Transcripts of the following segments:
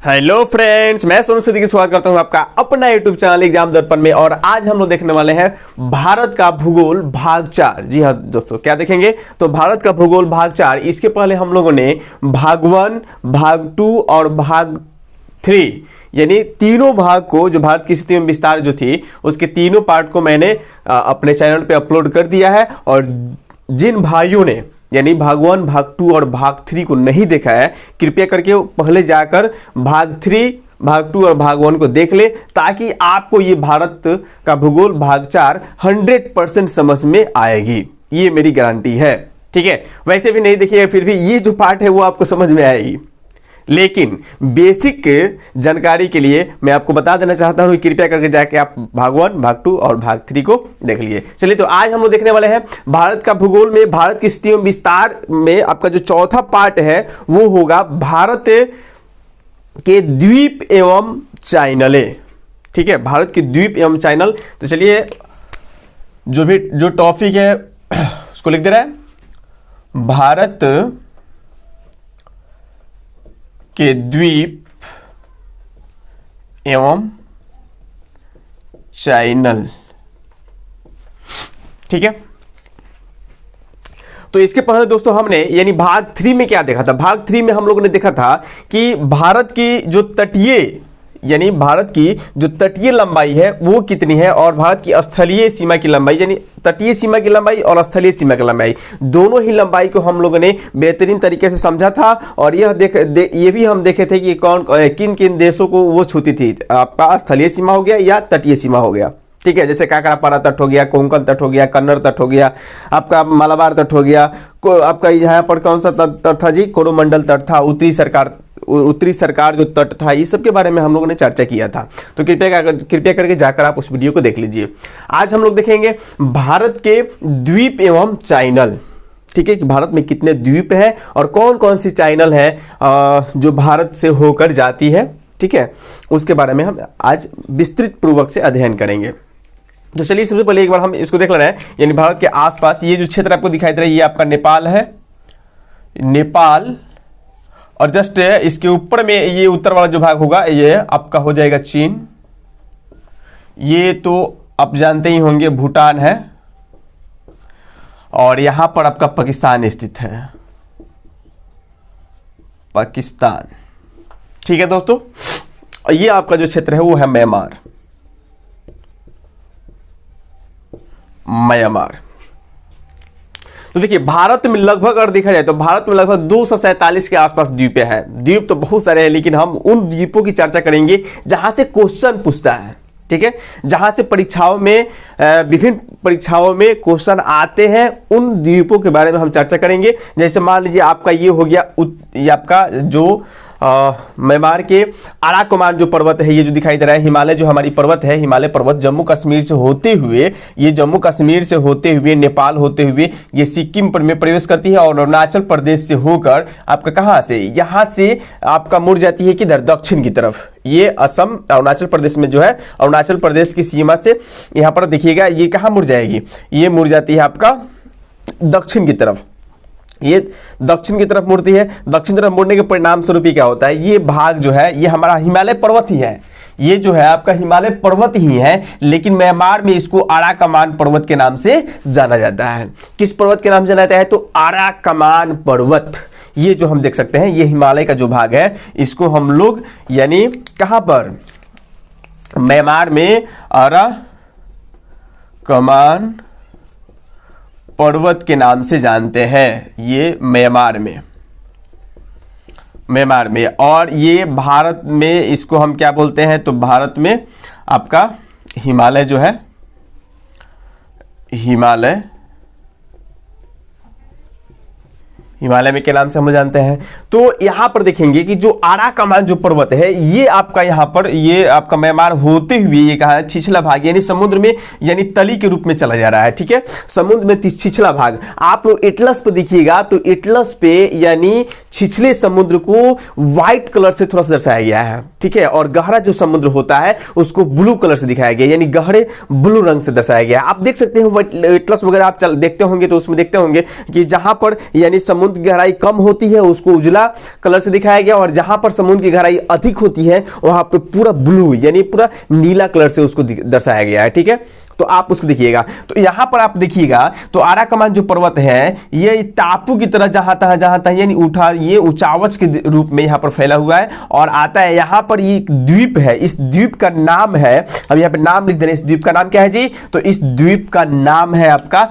Hello friends, मैं सोनू सिद्दीकी स्वागत करता हूं आपका अपना यूट्यूब चैनल एग्जाम दर्पण में। और आज हम लोग देखने वाले हैं भारत का भूगोल भाग 4। जी हाँ दोस्तों, क्या देखेंगे तो भारत का भूगोल भाग 4। इसके पहले हम लोगों ने भाग 1, भाग 2 और भाग 3 यानी तीनों भाग को, जो भारत की स्थिति एवं विस्तार जो थी उसके तीनों पार्ट को मैंने अपने चैनल पे अपलोड कर दिया है। और जिन भाइयों ने यानी भाग 1, भाग 2 और भाग 3 को नहीं देखा है, कृपया करके पहले जाकर भाग 3, भाग 2 और भाग 1 को देख ले, ताकि आपको ये भारत का भूगोल भाग 4 100% समझ में आएगी। ये मेरी गारंटी है, ठीक है। वैसे भी नहीं देखिएगा, फिर भी ये जो पार्ट है वो आपको समझ में आएगी। लेकिन बेसिक जानकारी के लिए मैं आपको बता देना चाहता हूं कि कृपया करके जाके आप भाग 1, भाग 2 और भाग 3 को देख लिए। चलिए, तो आज हम लोग देखने वाले हैं भारत का भूगोल में भारत की स्थिति एवं विस्तार में आपका जो चौथा पार्ट है वो होगा भारत के द्वीप एवं चैनलें। ठीक है, भारत के द्वीप एवं चैनल। तो चलिए, जो टॉपिक है उसको लिख दे रहा है, भारत के द्वीप एवं चैनल। ठीक है, तो इसके पहले दोस्तों हमने यानी भाग 3 में क्या देखा था। भाग 3 में हम लोगों ने देखा था कि भारत की जो तटीय यानी भारत की जो तटीय लंबाई है वो कितनी है, और भारत की स्थलीय सीमा की लंबाई यानी तटीय सीमा की लंबाई और स्थलीय सीमा की लंबाई, दोनों ही लंबाई को हम लोगों ने बेहतरीन तरीके से समझा था। और ये भी हम देखे थे कि किन किन देशों को वो छूती थी। आपका स्थलीय सीमा हो गया या तटीय सीमा हो गया, ठीक है। जैसे काकरापारा तट हो गया, कोंकण तट हो गया, कन्नड़ तट हो गया, आपका मालाबार तट हो गया, आपका यहाँ पर कौन सा तट था जी, कोरोमंडल तट था, उत्तरी सरकार जो तट था, ये सब के बारे में हम लोगों ने चर्चा किया था। तो कृपया करके जाकर आप उस वीडियो को देख लीजिए। आज हम लोग देखेंगे भारत के द्वीप एवं चैनल। ठीक है, कि भारत में कितने द्वीप हैं और कौन कौन सी चैनल है जो भारत से होकर जाती है। ठीक है, उसके बारे में हम आज विस्तृत पूर्वक से अध्ययन करेंगे। तो चलिए, सबसे पहले एक बार हम इसको देख ले रहे हैं। यानी भारत के आसपास ये जो क्षेत्र आपको दिखाई दे रहा है ये आपका नेपाल है, नेपाल। और जस्ट इसके ऊपर में ये उत्तर वाला जो भाग होगा ये आपका हो जाएगा चीन। ये तो आप जानते ही होंगे भूटान है, और यहां पर आपका पाकिस्तान स्थित है, पाकिस्तान। ठीक है दोस्तों, ये आपका जो क्षेत्र है वो है म्यांमार। तो देखिए, भारत में लगभग अगर देखा जाए तो भारत में लगभग 247 के आसपास द्वीपें हैं। द्वीप तो बहुत सारे हैं, लेकिन हम उन द्वीपों की चर्चा करेंगे जहां से क्वेश्चन पूछता है। ठीक है, जहां से परीक्षाओं में विभिन्न परीक्षाओं में क्वेश्चन आते हैं, उन द्वीपों के बारे में हम चर्चा करेंगे। जैसे मान लीजिए आपका ये हो गया, ये आपका जो म्यांमार के अराकमान जो पर्वत है, ये जो दिखाई दे रहा है, हिमालय जो हमारी पर्वत है, हिमालय पर्वत जम्मू कश्मीर से होते हुए, ये जम्मू कश्मीर से होते हुए नेपाल होते हुए ये सिक्किम में प्रवेश करती है, और अरुणाचल प्रदेश से होकर आपका कहाँ से, यहाँ से आपका मुड़ जाती है किधर, दक्षिण की तरफ। ये असम अरुणाचल प्रदेश में जो है, अरुणाचल प्रदेश की सीमा से यहाँ पर देखिएगा ये कहाँ मुड़ जाएगी, ये मुड़ जाती है आपका दक्षिण की तरफ। ये दक्षिण की तरफ मुड़ती है। दक्षिण तरफ मुड़ने के परिणाम स्वरूप क्या होता है, ये भाग जो है ये हमारा हिमालय पर्वत ही है। ये जो है आपका हिमालय पर्वत ही है, लेकिन म्यांमार में इसको अराकमान पर्वत के नाम से जाना जाता है। किस पर्वत के नाम से जाना जाता है, तो अराकमान पर्वत। ये जो हम देख सकते हैं, ये हिमालय का जो भाग है, इसको हम लोग यानी कहां पर, म्यांमार में अराकमान पर्वत के नाम से जानते हैं। ये म्यांमार में, और ये भारत में इसको हम क्या बोलते हैं, तो भारत में आपका हिमालय जो है, हिमालय में के नाम से हम जानते हैं। तो यहां पर देखेंगे कि जो अराकमान जो पर्वत है, ये आपका यहां पर ये आपका म्यांमार होते हुए ये कहा है छिछला भाग, यानी समुद्र में यानी तली के रूप में चला जा रहा है। ठीक है, समुद्र में छिछला भाग। आप लोग एटलस पे देखिएगा तो एटलस पे यानी छिछले समुद्र को व्हाइट कलर से थोड़ा सा दर्शाया गया है। ठीक है, और गहरा जो समुद्र होता है उसको ब्लू कलर से दिखाया गया, यानी गहरे ब्लू रंग से दर्शाया गया। आप देख सकते हैं एटलस वगैरह आप देखते होंगे तो उसमें देखते होंगे कि जहां पर यानी समुद्र की गहराई कम होती है उसको उजला कलर से दिखाया गया, और जहां पर समुद्र की गहराई अधिक होती है वहां पर पूरा ब्लू यानी पूरा नीला कलर से उसको दर्शाया गया है। ठीक है, तो आप उसको देखिएगा। तो यहां पर आप देखिएगा तो आराकमान जो पर्वत है ये टापू की तरह जहां तहां यानी उठा ये उचावच के रूप में यहां पर फैला हुआ है और आता है। यहां पर ये एक द्वीप है, इस द्वीप का नाम है, हम यहां पे नाम लिख दे रहे हैं। इस द्वीप का नाम क्या है जी? तो इस द्वीप का नाम है आपका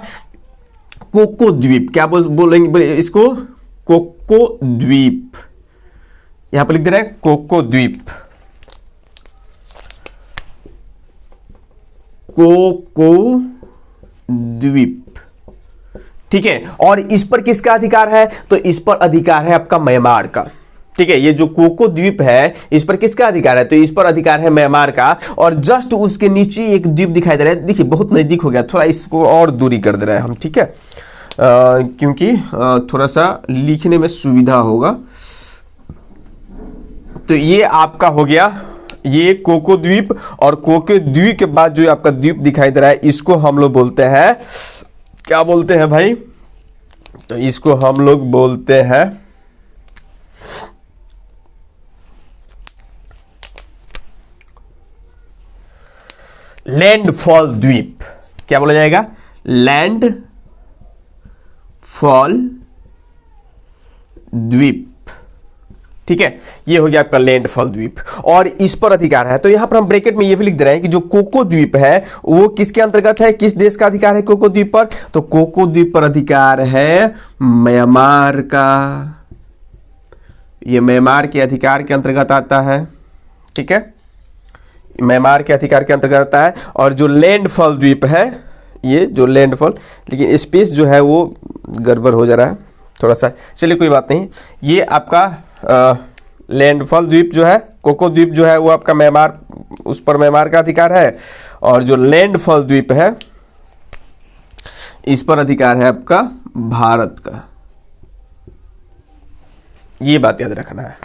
कोको द्वीप। क्या बोलेंगे इसको? कोको द्वीप। यहां पर लिख दे रहे हैं कोको द्वीप, कोको द्वीप। ठीक है, और इस पर किसका अधिकार है? तो इस पर अधिकार है आपका म्यांमार का। ठीक है, ये जो कोको द्वीप है इस पर किसका अधिकार है? तो इस पर अधिकार है म्यांमार का। और जस्ट उसके नीचे एक द्वीप दिखाई दे रहा है, देखिए बहुत नजदीक हो गया, थोड़ा इसको और दूरी कर दे रहे हैं हम। ठीक है, क्योंकि थोड़ा सा लिखने में सुविधा होगा। तो ये आपका हो गया ये कोको द्वीप, और कोको द्वीप के बाद जो आपका द्वीप दिखाई दे रहा है इसको हम लोग बोलते हैं, क्या बोलते हैं भाई? तो इसको हम लोग बोलते हैं लैंडफॉल द्वीप। क्या बोला जाएगा? लैंड फॉल द्वीप। ठीक है, ये हो गया आपका लैंडफॉल द्वीप, और इस पर अधिकार है। तो यहां पर हम ब्रैकेट में ये भी लिख दे रहे हैं कि जो कोको द्वीप है वो किसके अंतर्गत है, किस देश का अधिकार है कोको द्वीप पर? तो कोको द्वीप पर अधिकार है म्यांमार का। ये म्यांमार के अधिकार के अंतर्गत आता है। ठीक है, म्यांमार के अधिकार के अंतर्गत आता है। और जो लैंडफॉल द्वीप है, ये जो लैंडफॉल, लेकिन स्पेस जो है वो गड़बड़ हो जा रहा है थोड़ा सा, चलिए कोई बात नहीं। ये आपका लैंडफॉल द्वीप जो है, कोको द्वीप जो है वो आपका म्यांमार, उस पर म्यांमार का अधिकार है। और जो लैंडफॉल द्वीप है इस पर अधिकार है आपका भारत का। ये बात याद रखना है।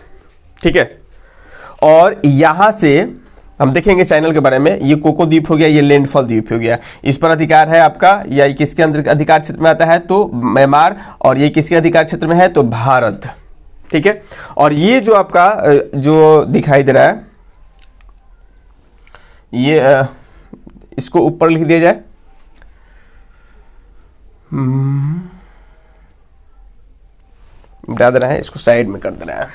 ठीक है, और यहां से हम देखेंगे चैनल के बारे में। ये कोको द्वीप हो गया, ये लैंडफॉल द्वीप हो गया, इस पर अधिकार है आपका, या ये किसके अंदर अधिकार क्षेत्र में आता है? तो म्यांमार। और ये किसके अधिकार क्षेत्र में है? तो भारत। ठीक है, और ये जो आपका जो दिखाई दे रहा है ये इसको ऊपर लिख दिया जाए। बता है, इसको साइड में कर देना है।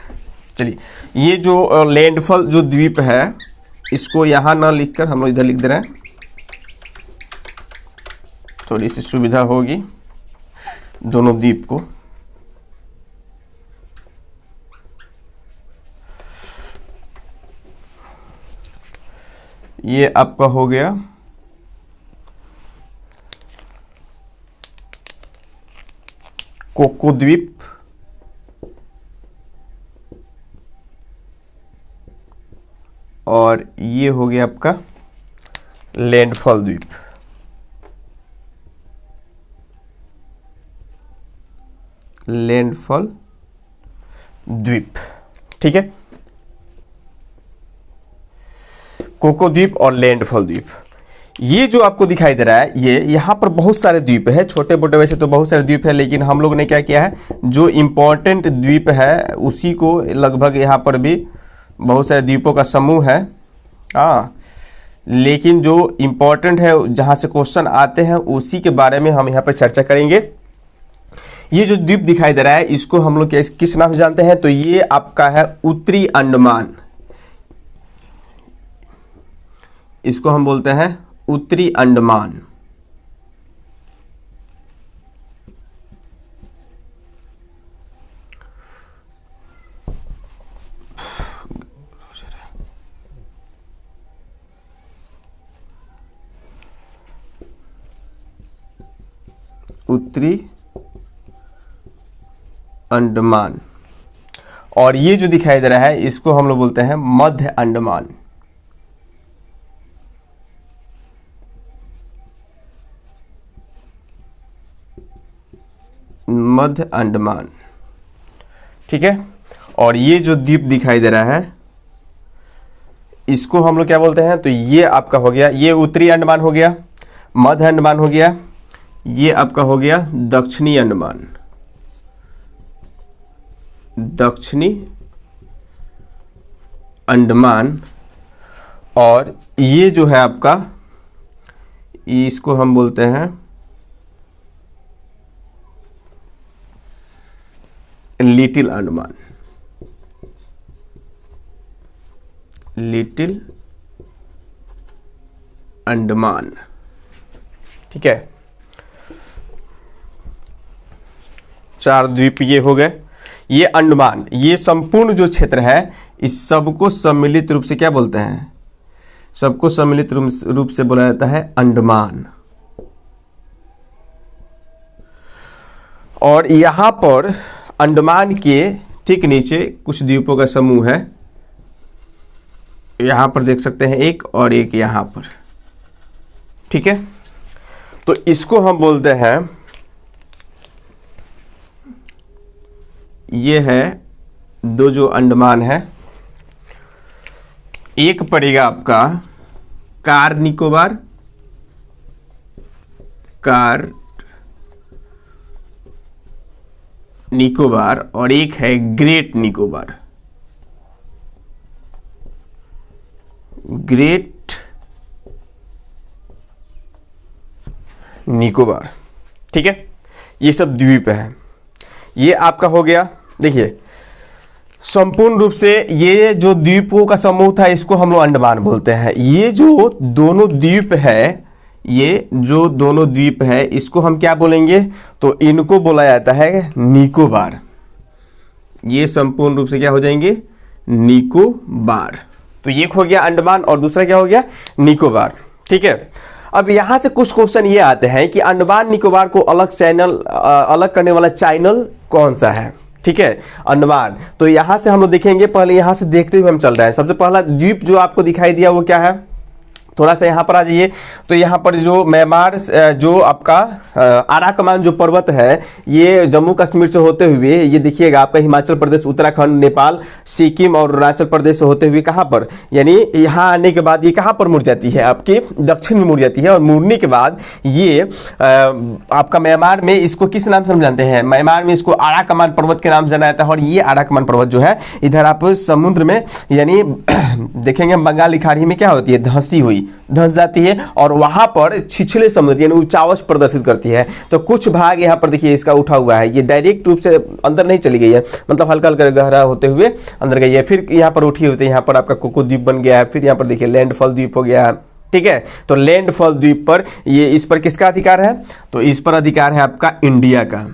चलिए, ये जो लैंडफॉल जो द्वीप है इसको यहां ना लिखकर हम लोग इधर लिख दे रहे हैं, थोड़ी सी सुविधा होगी दोनों द्वीप को। ये आपका हो गया कोको द्वीप, और ये हो गया आपका लैंडफॉल द्वीप। लैंडफॉल द्वीप। ठीक है, कोको द्वीप और लैंडफॉल द्वीप। ये जो आपको दिखाई दे रहा है ये यहाँ पर बहुत सारे द्वीप है, छोटे मोटे वैसे तो बहुत सारे द्वीप है, लेकिन हम लोग ने क्या किया है जो इम्पोर्टेंट द्वीप है उसी को, लगभग यहाँ पर भी बहुत सारे द्वीपों का समूह है। हाँ, लेकिन जो इम्पोर्टेंट है जहाँ से क्वेश्चन आते हैं उसी के बारे में हम यहाँ पर चर्चा करेंगे। ये जो द्वीप दिखाई दे रहा है इसको हम लोग किस नाम से जानते हैं? तो ये आपका है उत्तरी अंडमान। इसको हम बोलते हैं उत्तरी अंडमान। उत्तरी अंडमान। और ये जो दिखाई दे रहा है इसको हम लोग बोलते हैं मध्य अंडमान। मध्य अंडमान। ठीक है, और ये जो द्वीप दिखाई दे रहा है इसको हम लोग क्या बोलते हैं, तो ये आपका हो गया, ये उत्तरी अंडमान हो गया, मध्य अंडमान हो गया, ये आपका हो गया दक्षिणी अंडमान, दक्षिणी अंडमान, और ये जो है आपका, इसको हम बोलते हैं लिटिल अंडमान, लिटिल अंडमान। ठीक है, 4 द्वीप ये हो गए। ये अंडमान, ये संपूर्ण जो क्षेत्र है इस सबको सम्मिलित रूप से क्या बोलते हैं, सबको सम्मिलित रूप से बोला जाता है अंडमान। और यहां पर अंडमान के ठीक नीचे कुछ द्वीपों का समूह है, यहां पर देख सकते हैं एक, और एक यहां पर। ठीक है, तो इसको हम बोलते हैं, ये है 2 जो अंडमान है, एक पड़ेगा आपका कार निकोबार, कार निकोबार, और एक है ग्रेट निकोबार, ग्रेट निकोबार। ठीक है, ये सब द्वीप है। ये आपका हो गया, देखिए संपूर्ण रूप से ये जो द्वीपों का समूह था इसको हम लोग अंडमान बोलते हैं। ये जो दोनों द्वीप है, ये जो दोनों द्वीप है इसको हम क्या बोलेंगे, तो इनको बोला जाता है निकोबार। ये संपूर्ण रूप से क्या हो जाएंगे, निकोबार। तो एक हो गया अंडमान और दूसरा क्या हो गया, निकोबार। ठीक है, अब यहां से कुछ क्वेश्चन ये आते हैं कि अंडमान निकोबार को अलग करने वाला चैनल कौन सा है। ठीक है, अंडमान, तो यहां से हम लोग देखेंगे, पहले यहां से देखते हुए हम चल रहे हैं। सबसे पहला द्वीप जो आपको दिखाई दिया वो क्या है, थोड़ा सा यहाँ पर आ जाइए। तो यहाँ पर जो म्यांमार, जो आपका आराकमान जो पर्वत है, ये जम्मू कश्मीर से होते हुए, ये देखिएगा आपका हिमाचल प्रदेश, उत्तराखंड, नेपाल, सिक्किम और अरुणाचल प्रदेश से होते हुए कहाँ पर, यानी यहाँ आने के बाद ये कहाँ पर मुड़ जाती है, आपके दक्षिण में मुड़ जाती है। और मुड़ने के बाद ये आपका म्यांमार में इसको किस नाम से हम जानते हैं, म्यांमार में इसको आराकमान पर्वत के नाम से जाना जाता है। और ये आराकमान पर्वत जो है इधर आप समुद्र में, यानी देखेंगे बंगाल की खाड़ी में क्या होती है, धंसी हुई, धंस जाती है, और वहां पर छिछले समुद्र यानी ऊंचावश प्रदर्शित करती है। तो कुछ भाग यहाँ पर देखिए इसका उठा हुआ है, ये डायरेक्ट रूप से अंदर नहीं चली गई है, मतलब हल्का हल्का गहरा होते हुए अंदर गई है, फिर यहाँ पर उठी होती है, यहाँ पर आपका कोको द्वीप बन गया है, फिर यहाँ पर देखिए लैंडफॉल द्वीप हो गया है। ठीक है, तो लैंडफॉल द्वीप पर ये, इस पर किसका अधिकार है, तो इस पर अधिकार है आपका इंडिया का,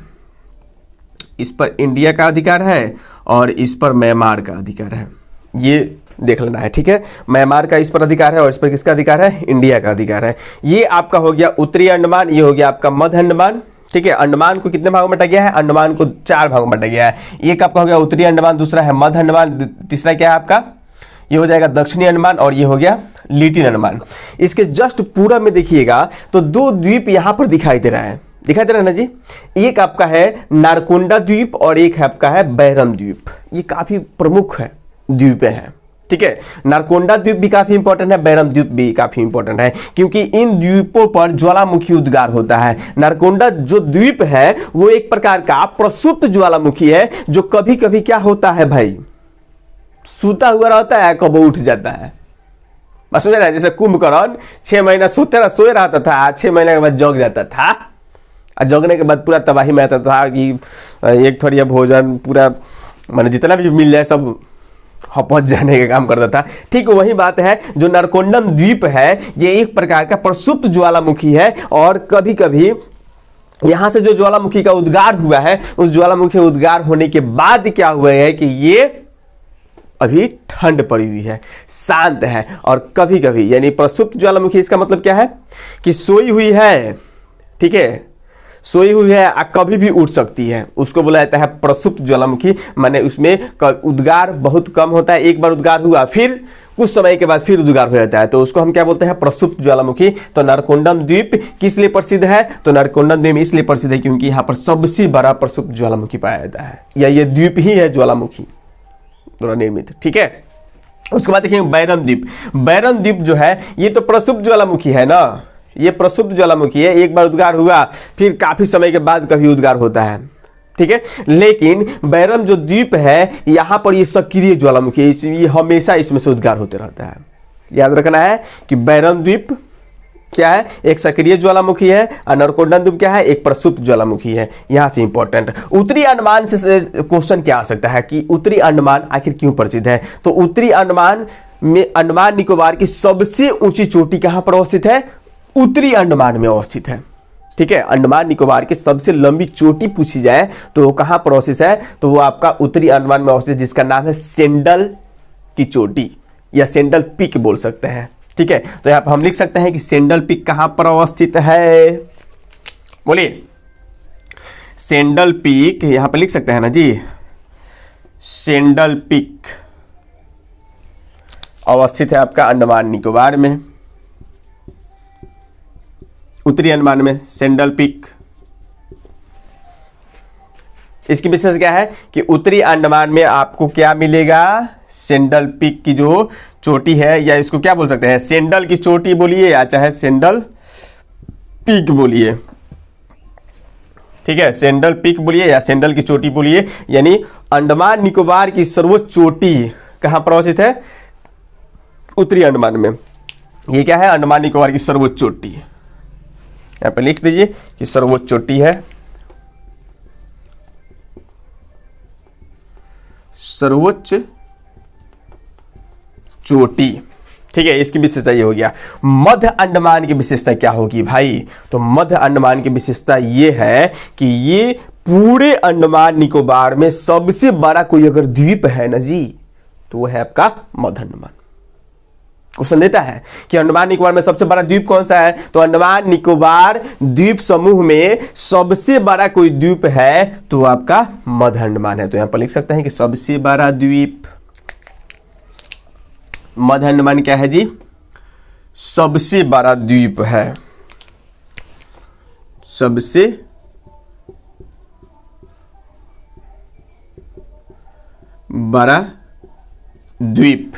इस पर इंडिया का अधिकार है, और इस पर म्यांमार का अधिकार है। ये देख लेना है। ठीक है, म्यांमार का इस पर अधिकार है और इस पर किसका अधिकार है, इंडिया का अधिकार है। ये आपका हो गया उत्तरी अंडमान, ये हो गया आपका मध्य अंडमान। ठीक है, अंडमान को कितने भागों में बांटा गया है, अंडमान को 4 भागों में बांटा गया है। एक आपका हो गया उत्तरी अंडमान, दूसरा है मध्य अंडमान, तीसरा क्या है आपका, ये हो जाएगा दक्षिणी अंडमान, और ये हो गया लिटिल अंडमान। इसके जस्ट पूरा में देखिएगा तो 2 द्वीप यहां पर दिखाई दे रहा है, दिखाई दे रहा है ना जी। एक आपका है नारकोंडा द्वीप और एक है आपका है बैरम द्वीप। ये काफी प्रमुख है द्वीप है। ठीक है, नारकोंडा द्वीप भी काफी इंपॉर्टेंट है, बैरम द्वीप भी काफी इंपॉर्टेंट है, क्योंकि इन द्वीपों पर ज्वालामुखी उद्गार होता है। नारकोंडा जो द्वीप है वो एक प्रकार का प्रसुप्त ज्वालामुखी है, जो कभी कभी क्या होता है भाई, सूता हुआ रहता है, कब उठ जाता है। बस समझ रहे हैं, जैसे कुंभकर्ण 6 महीना सोए रहता था, 6 महीने के बाद जग जाता था, और जगने के बाद पूरा तबाही में आता था कि एक थोड़ी भोजन पूरा मैंने जितना भी मिल जाए सब पहुंच जाने का काम करता था। ठीक वही बात है, जो नारकोंडम द्वीप है ये एक प्रकार का प्रसुप्त ज्वालामुखी है, और कभी कभी यहां से जो ज्वालामुखी का उद्गार हुआ है, उस ज्वालामुखी उद्गार होने के बाद क्या हुआ है कि ये अभी ठंड पड़ी हुई है, शांत है, और कभी कभी, यानी प्रसुप्त ज्वालामुखी इसका मतलब क्या है कि सोई हुई है। ठीक है, सोई हुई है, कभी भी उठ सकती है, उसको बोला जाता है प्रसुप्त ज्वालामुखी। माने उसमें उद्गार बहुत कम होता है, एक बार उद्गार हुआ फिर कुछ समय के बाद फिर उद्गार हो जाता है, तो उसको हम क्या बोलते हैं, प्रसुप्त ज्वालामुखी। तो नारकोंडम द्वीप किस लिए प्रसिद्ध है, तो नारकोंडम द्वीप इसलिए प्रसिद्ध है क्योंकि यहाँ पर सबसे बड़ा प्रसुप्त ज्वालामुखी पाया जाता है, या ये द्वीप ही है ज्वालामुखी द्वारा निर्मित। ठीक है, उसके बाद देखिए बैरम द्वीप। बैरम द्वीप जो है ये तो प्रसुप्त ज्वालामुखी है ना, ये प्रसुप्त ज्वालामुखी है, एक बार उद्गार हुआ फिर काफी समय के बाद कभी उद्गार होता है, ठीक है। लेकिन बैरम जो द्वीप है यहां पर ये सक्रिय ज्वालामुखी है, ये हमेशा इसमें से उद्गार होते रहता है। याद रखना है कि बैरम द्वीप क्या है, एक सक्रिय ज्वालामुखी है, और नारकोंडा द्वीप क्या है, एक प्रसुप्त ज्वालामुखी है। यहां से इंपॉर्टेंट उत्तरी अंडमान से क्वेश्चन क्या आ सकता है कि उत्तरी अंडमान आखिर क्यों प्रसिद्ध है। तो उत्तरी अंडमान में अंडमान निकोबार की सबसे ऊंची चोटी कहां पर अवस्थित है, उत्तरी अंडमान में अवस्थित है, ठीक है। अंडमान निकोबार की सबसे लंबी चोटी पूछी जाए तो वो कहां पर अवस्थित है, तो वो आपका उत्तरी अंडमान में अवस्थित, जिसका नाम है सेंडल की चोटी या सेंडल पीक बोल सकते हैं, ठीक है। तो यहां पर हम लिख सकते हैं कि सेंडल पीक कहां पर अवस्थित है, बोलिए सेंडल पीक यहां पर लिख सकते हैं ना जी, सेंडल पीक अवस्थित है आपका अंडमान निकोबार में, उत्तरी अंडमान में सेंडल पीक। इसकी विशेषता क्या है कि उत्तरी अंडमान में आपको क्या मिलेगा, सेंडल पीक की जो चोटी है, या इसको क्या बोल सकते हैं, सेंडल की चोटी बोलिए या चाहे सेंडल पीक बोलिए, ठीक है। सेंडल पीक बोलिए या सेंडल की चोटी बोलिए, यानी अंडमान निकोबार की सर्वोच्च चोटी कहां पर अवस्थित है, उत्तरी अंडमान में। ये क्या है, अंडमान निकोबार की सर्वोच्च चोटी, यहां पे लिख दीजिए कि सर्वोच्च चोटी है, सर्वोच्च चोटी, ठीक है। इसकी विशेषता ये हो गया। मध्य अंडमान की विशेषता क्या होगी भाई, तो मध्य अंडमान की विशेषता ये है कि ये पूरे अंडमान निकोबार में सबसे बड़ा कोई अगर द्वीप है ना जी, तो वो है आपका मध्य अंडमान। क्वेश्चन देता है कि अंडमान निकोबार में सबसे बड़ा द्वीप कौन सा है, तो अंडमान निकोबार द्वीप समूह में सबसे बड़ा कोई द्वीप है तो आपका मध्य अंडमान है। तो यहां पर लिख सकते हैं कि सबसे बड़ा द्वीप मध्य अंडमान क्या है जी, सबसे बड़ा द्वीप है, सबसे बड़ा द्वीप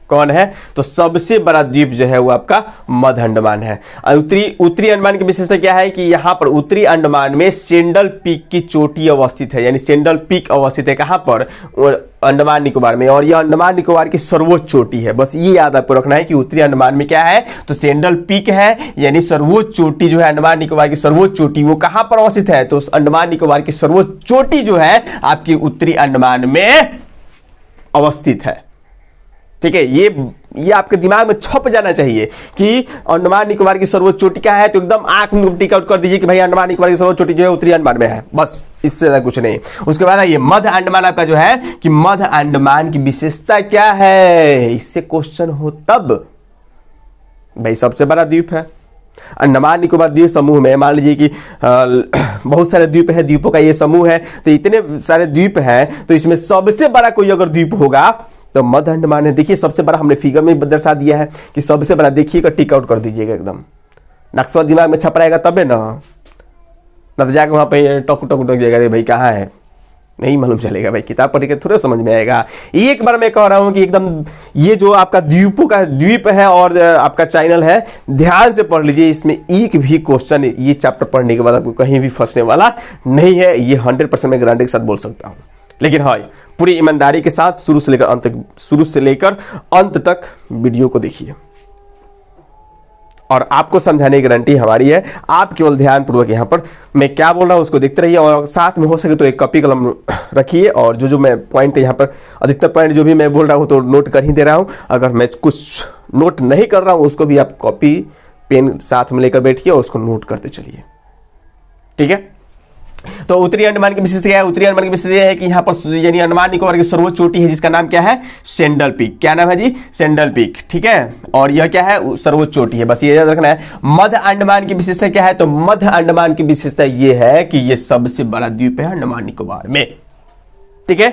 कौन है, तो सबसे बड़ा द्वीप जो है वो आपका मध्य अंडमान है। उत्तरी अंडमान की विशेषता क्या है कि यहां पर उत्तरी अंडमान में सेंडल पीक की चोटी अवस्थित है, यानी सेंडल पीक अवस्थित है कहां पर, अंडमान निकोबार में, और यह अंडमान निकोबार की सर्वोच्च चोटी है। बस ये याद आपको रखना है कि उत्तरी अंडमान में क्या है, तो सेंडल पीक है, यानी सर्वोच्च चोटी जो है अंडमान निकोबार की सर्वोच्च चोटी वो कहां पर अवस्थित है, तो अंडमान निकोबार की सर्वोच्च चोटी जो है आपकी उत्तरी अंडमान में अवस्थित है, ठीक है। ये आपके दिमाग में छप जाना चाहिए कि अंडमान निकोबार की सर्वोच्च चोटी क्या है, तो एकदम आंख में टिक आउट कर दीजिए कि भाई अंडमान निकोबार की सर्वोच्च चोटी जो है उत्तरी अंडमान में है, बस इससे ज्यादा कुछ नहीं। उसके बाद ये मध्य अंडमान आपका जो है कि मध्य अंडमान की विशेषता क्या है, इससे क्वेश्चन हो तब भाई सबसे बड़ा द्वीप है अंडमान निकोबार द्वीप समूह में। मान लीजिए कि बहुत सारे द्वीप है, द्वीपों का ये समूह है, तो इतने सारे द्वीप हैं, तो इसमें सबसे बड़ा कोई अगर द्वीप होगा तो मध्य अंडमान है। देखिए सबसे बड़ा हमने फिगर में दर्शा दिया है कि सबसे बड़ा, देखिएगा टिक आउट कर दीजिएगा, एकदम नक्शा दिमाग में छप रहेगा तबे ना तो जाकर वहां पे टक टक टक जाएगा, भाई कहाँ है, नहीं मालूम चलेगा भाई, किताब पढ़ के थोड़ा समझ में आएगा। एक बार मैं कह रहा हूं कि एकदम ये जो आपका द्वीपों का द्वीप है और आपका चैनल है, ध्यान से पढ़ लीजिए, इसमें एक भी क्वेश्चन ये चैप्टर पढ़ने के बाद आपको कहीं भी फंसने वाला नहीं है, ये 100% मैं गारंटी के साथ बोल सकता हूं। लेकिन हाँ, पूरी ईमानदारी के साथ शुरू से लेकर अंत तक वीडियो को देखिए और आपको समझाने की गारंटी हमारी है। आप केवल ध्यानपूर्वक यहाँ पर मैं क्या बोल रहा हूँ उसको देखते रहिए, और साथ में हो सके तो एक कॉपी कलम रखिए, और जो मैं पॉइंट यहाँ पर अधिकतर पॉइंट जो भी मैं बोल रहा हूँ तो नोट कर ही दे रहा हूँ। अगर मैं कुछ नोट नहीं कर रहा हूँ उसको भी आप कॉपी पेन साथ में लेकर बैठिए और उसको नोट करते चलिए, ठीक है। तो उत्तरी अंडमान की विशेषता क्या है, उत्तरी अंडमान की विशेषता यह है कि यहाँ पर यानी अंडमान निकोबार की सर्वोच्च चोटी है जिसका नाम क्या है, सेंडल पीक। क्या नाम है जी, सेंडल पीक, ठीक है। और यह क्या है, सर्वोच्च चोटी है, बस ये याद रखना है। मध्य अंडमान की विशेषता क्या है, तो मध्य अंडमान की विशेषता यह है कि यह सबसे बड़ा द्वीप है अंडमान निकोबार में, ठीक है।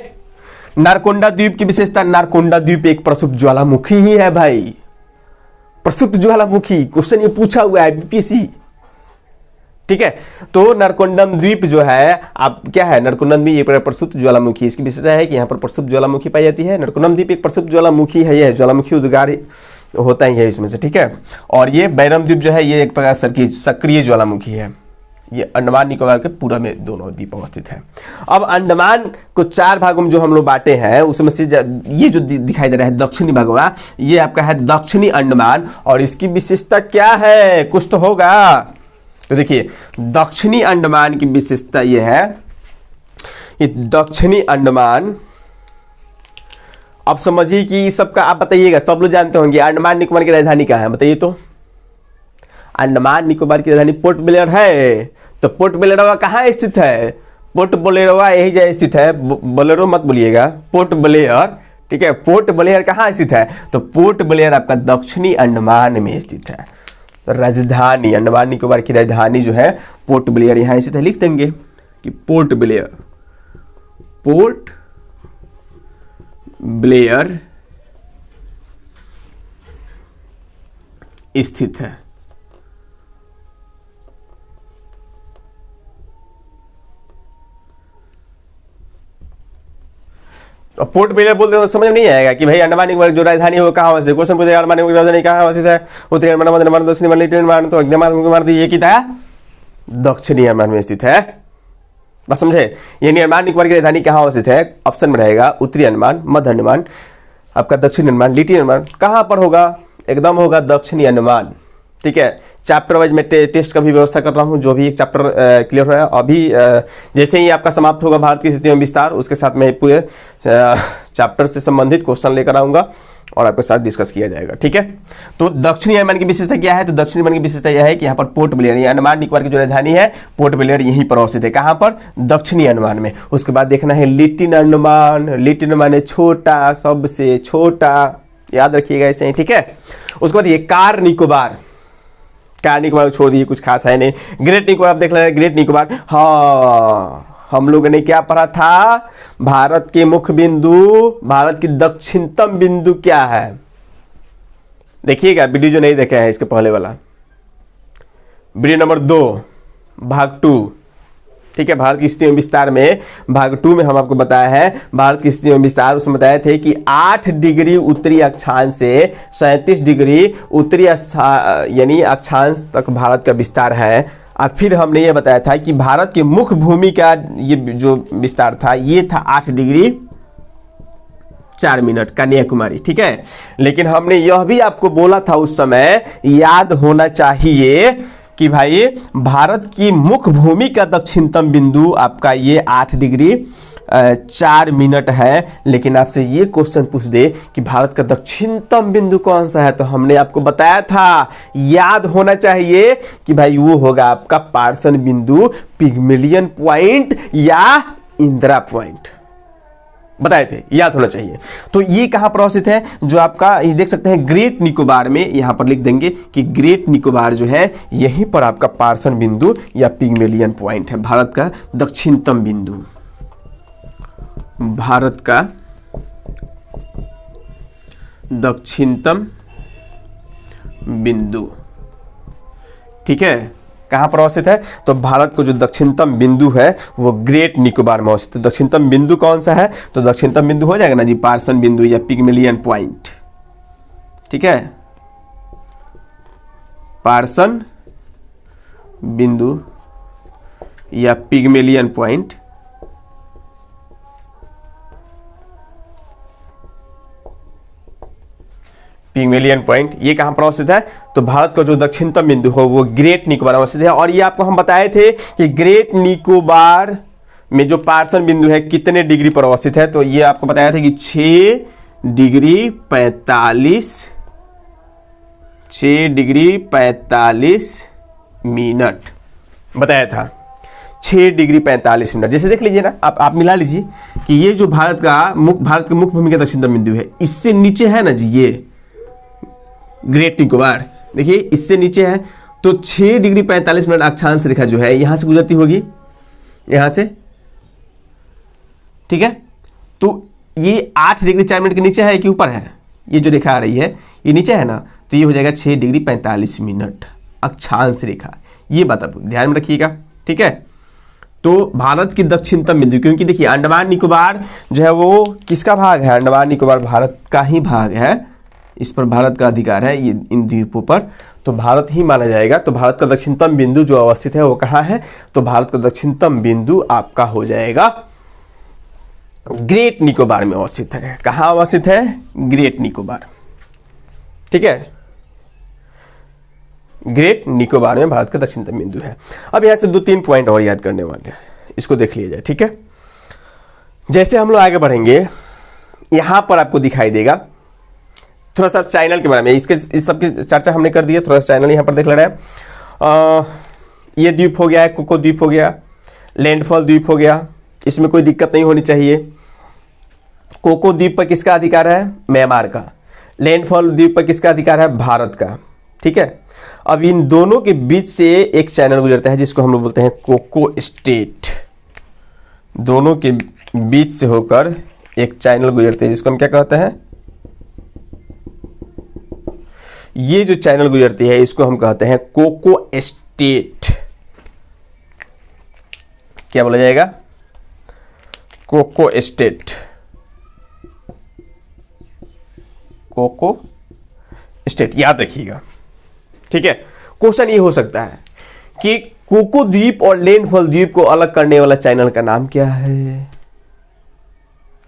नारकोंडा द्वीप की विशेषता, नारकोंडा द्वीप एक प्रसुप्त ज्वालामुखी ही है भाई, प्रसुप्त ज्वालामुखी। क्वेश्चन ये पूछा हुआ है बीपीएससी, ठीक है। तो नरकुंडम द्वीप जो है आप क्या है, नरकुंडम द्वीप एक प्रसुप्त ज्वालामुखी, इसकी विशेषता है कि यहाँ पर प्रसुप्त ज्वालामुखी पाई जाती है। नरकुंडम द्वीप एक प्रसुप्त ज्वालामुखी है, यह ज्वालामुखी उद्गार होता ही है इसमें से, ठीक है। और ये बैरम द्वीप जो है ये एक प्रकार सक्रिय ज्वालामुखी है। ये अंडमान निकोबार के पूरा में दोनों द्वीप अवस्थित है। अब अंडमान को 4 भागों में जो हम लोग बांटे हैं उसमें से ये जो दिखाई दे रहा है दक्षिणी भाग, ये आपका है दक्षिणी अंडमान। और इसकी विशेषता क्या है, कुछ तो होगा। तो देखिए दक्षिणी अंडमान की विशेषता ये है कि दक्षिणी अंडमान, अब समझिए कि सबका आप बताइएगा, सब लोग जानते होंगे अंडमान निकोबार की राजधानी कहाँ है, बताइए तो। अंडमान निकोबार की राजधानी पोर्ट ब्लेयर है। तो पोर्ट ब्लेयर कहाँ स्थित है, पोर्ट ब्लेयर यही जगह स्थित है, बोलेरो मत बोलिएगा, पोर्ट ब्लेयर, ठीक है। पोर्ट ब्लेयर कहाँ स्थित है, तो पोर्ट ब्लेयर आपका दक्षिणी अंडमान में स्थित है। राजधानी अंडमान निकोबार की राजधानी जो है पोर्ट ब्लेयर यहां स्थित है, लिख देंगे कि पोर्ट ब्लेयर, पोर्ट ब्लेयर स्थित है। पोर्ट ब्लेयर बोलते हो तो समझ नहीं आएगा कि भाई अंडमान निकोबार जो राजधानी हो कहाँ से, क्वेश्चन पूछे अंडमान निकोबार राजधानी कहाँ स्थित है, उत्तरी अंडमान, मध्य अंडमान, दक्षिणी अंडमान, अंडमान, तो एकदम ये की था दक्षिणी अंडमान में स्थित है। बस समझे, यानी अंडमान निकोबार की राजधानी कहाँ स्थित है, ऑप्शन में रहेगा उत्तरी अंडमान, मध्य अंडमान, आपका दक्षिणी अंडमान, लिटिल अंडमान। कहाँ पर होगा, एकदम होगा दक्षिणी अंडमान, ठीक है। चैप्टर वाइज मैं टेस्ट का भी व्यवस्था कर रहा हूँ, जो भी एक चैप्टर क्लियर हो रहा है अभी जैसे ही आपका समाप्त होगा भारत की स्थिति में विस्तार, उसके साथ मैं पूरे चैप्टर से संबंधित क्वेश्चन लेकर आऊँगा और आपके साथ डिस्कस किया जाएगा, ठीक है। तो दक्षिणी अंडमान की विशेषता क्या है, तो दक्षिणी अंडमान की विशेषता यह है कि यहाँ पर पोर्ट ब्लेयर, अंडमान निकोबार की जो राजधानी है पोर्ट ब्लेयर यहीं पर अवस्थित है। कहाँ पर, दक्षिणी अंडमान में। उसके बाद देखना है लिटिल अंडमान, लिटिल अंडमान है छोटा, सबसे छोटा, याद रखिएगा ऐसे ही, ठीक है। उसके बाद ये कार निकोबार, कार निकोबार छोड़ दिए, कुछ खास है नहीं। ग्रेट निकोबार आप देख लेना, ग्रेट निकोबार, हाँ हम लोगों ने क्या पढ़ा था, भारत के मुख्य बिंदु, भारत की दक्षिणतम बिंदु क्या है, देखिएगा वीडियो जो नहीं देखे हैं इसके पहले वाला वीडियो नंबर 2 भाग 2, ठीक है। भारत की स्थिति में विस्तार में भाग 2 में हम आपको बताया है भारत की स्थिति में विस्तार, उसमें बताए थे कि 8 डिग्री उत्तरी अक्षांश से 37 डिग्री उत्तरी यानी अक्षांश तक भारत का विस्तार है। और फिर हमने ये बताया था कि भारत की मुख्य भूमि का ये जो विस्तार था ये था 8 डिग्री 4 मिनट कन्याकुमारी, ठीक है। लेकिन हमने यह भी आपको बोला था उस समय, याद होना चाहिए कि भाई भारत की मुख्य भूमि का दक्षिणतम बिंदु आपका ये 8 डिग्री 4 मिनट है। लेकिन आपसे ये क्वेश्चन पूछ दे कि भारत का दक्षिणतम बिंदु कौन सा है, तो हमने आपको बताया था, याद होना चाहिए कि भाई वो होगा आपका पार्सन बिंदु, पिग्मेलियन पॉइंट या इंदिरा पॉइंट, बताए थे, याद होना चाहिए। तो ये कहां पर अवस्थित है, जो आपका ये देख सकते हैं ग्रेट निकोबार में, यहां पर लिख देंगे कि ग्रेट निकोबार जो है यहीं पर आपका पार्सन बिंदु या पिग्मेलियन पॉइंट है, भारत का दक्षिणतम बिंदु, भारत का दक्षिणतम बिंदु, ठीक है। कहां पर अवस्थित है, तो भारत को जो दक्षिणतम बिंदु है वो ग्रेट निकोबार में अवस्थित है। दक्षिणतम बिंदु कौन सा है, तो दक्षिणतम बिंदु हो जाएगा ना जी पार्सन बिंदु या पिग्मेलियन पॉइंट, ठीक है। पार्सन बिंदु या पिग्मेलियन पॉइंट, पिग्मेलियन पॉइंट ये कहां पर अवस्थित है, तो भारत का जो दक्षिणतम बिंदु हो वो ग्रेट निकोबार में अवस्थित है। और ये आपको हम बताए थे कि ग्रेट निकोबार में जो पार्सन बिंदु है कितने डिग्री पर अवस्थित है, तो ये आपको बताया था कि 6 डिग्री 45 मिनट बताया था, 6 डिग्री 45 मिनट। जैसे देख लीजिए ना, आप मिला लीजिए कि ये जो भारत के मुख्य भूमि का दक्षिणतम बिंदु है, इससे नीचे है ना जी ये ग्रेट निकोबार, देखिए इससे नीचे है, तो 6 डिग्री 45 मिनट अक्षांश रेखा जो है यहां से गुजरती होगी, यहां से, ठीक है। तो ये 8 डिग्री 4 मिनट के नीचे है कि ऊपर है, ये जो रेखा आ रही है ये नीचे है ना, तो ये हो जाएगा 6 डिग्री 45 मिनट अक्षांश रेखा, ये बात आप ध्यान में रखिएगा, ठीक है। तो भारत की दक्षिणतम बिंदु, क्योंकि देखिए अंडमान निकोबार जो है वो किसका भाग है, अंडमान निकोबार भारत का ही भाग है, इस पर भारत का अधिकार है, ये इन द्वीपों पर, तो भारत ही माना जाएगा। तो भारत का दक्षिणतम बिंदु जो अवस्थित है वो कहाँ है, तो भारत का दक्षिणतम बिंदु आपका हो जाएगा ग्रेट निकोबार में अवस्थित है। कहाँ अवस्थित है, ग्रेट निकोबार, ठीक है, ग्रेट निकोबार में भारत का दक्षिणतम बिंदु है। अब यहां से 2-3 पॉइंट और याद करने वाले हैं, इसको देख लिया जाए, ठीक है। जैसे हम लोग आगे बढ़ेंगे यहां पर आपको दिखाई देगा थोड़ा सा चैनल के बारे में, इस सब की चर्चा हमने कर दी है, थोड़ा सा चैनल यहां पर देख ले रहे हैं। ये द्वीप हो गया है, कोको द्वीप हो गया, लैंडफॉल द्वीप हो गया, इसमें कोई दिक्कत नहीं होनी चाहिए। कोको द्वीप पर किसका अधिकार है, म्यांमार का। लैंडफॉल द्वीप पर किसका अधिकार है, भारत का, ठीक है। अब इन दोनों के बीच से एक चैनल गुजरता है जिसको हम लोग बोलते हैं कोको स्टेट। दोनों के बीच से होकर एक चैनल गुजरते हैं जिसको हम क्या कहते हैं, ये जो चैनल गुजरती है इसको हम कहते हैं कोको स्टेट। क्या बोला जाएगा, कोको स्टेट, कोको स्टेट, याद रखिएगा, ठीक है। क्वेश्चन ये हो सकता है कि कोको द्वीप और लैंडफॉल द्वीप को अलग करने वाला चैनल का नाम क्या है,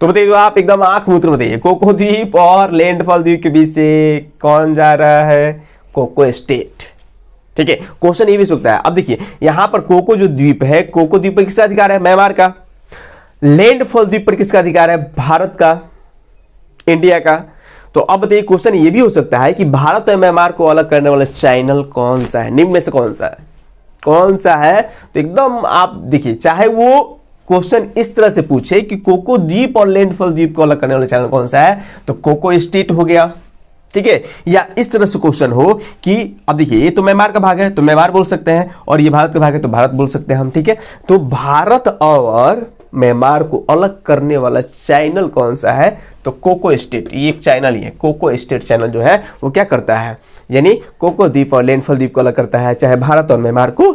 तो बताइए, तो आप एकदम आंख मूत्र बताइए, कोको द्वीप और लैंडफॉल द्वीप के बीच से कौन जा रहा है, कोको स्टेट, ठीक है। क्वेश्चन ये भी सकता है। अब देखिए यहां पर कोको जो द्वीप है, कोको द्वीप पर किसका अधिकार है, म्यांमार का। लैंडफॉल द्वीप पर किसका अधिकार है, भारत का, इंडिया का। तो अब बताइए क्वेश्चन ये भी हो सकता है कि भारत और म्यांमार को अलग करने वाला चैनल कौन सा है, निम्न में से कौन सा है, कौन सा है। तो एकदम आप देखिए, चाहे वो क्वेश्चन इस तरह से पूछे कि कोको द्वीप और लैंडफॉल द्वीप को अलग करने वाला चैनल कौन सा है, तो कोको स्टेट हो गया, ठीक है। या इस तरह से क्वेश्चन हो कि अब देखिए ये तो म्यांमार का भाग है तो म्यांमार बोल सकते हैं, और ये भारत का भाग है तो भारत बोल सकते हैं हम, ठीक है। तो भारत और म्यांमार को अलग करने वाला चैनल कौन सा है, तो कोको स्टेट, ये एक चैनल ही है। कोको स्टेट चैनल जो है वो क्या करता है, यानी कोको द्वीप और लैंडफॉल द्वीप को अलग करता है, चाहे भारत और म्यांमार को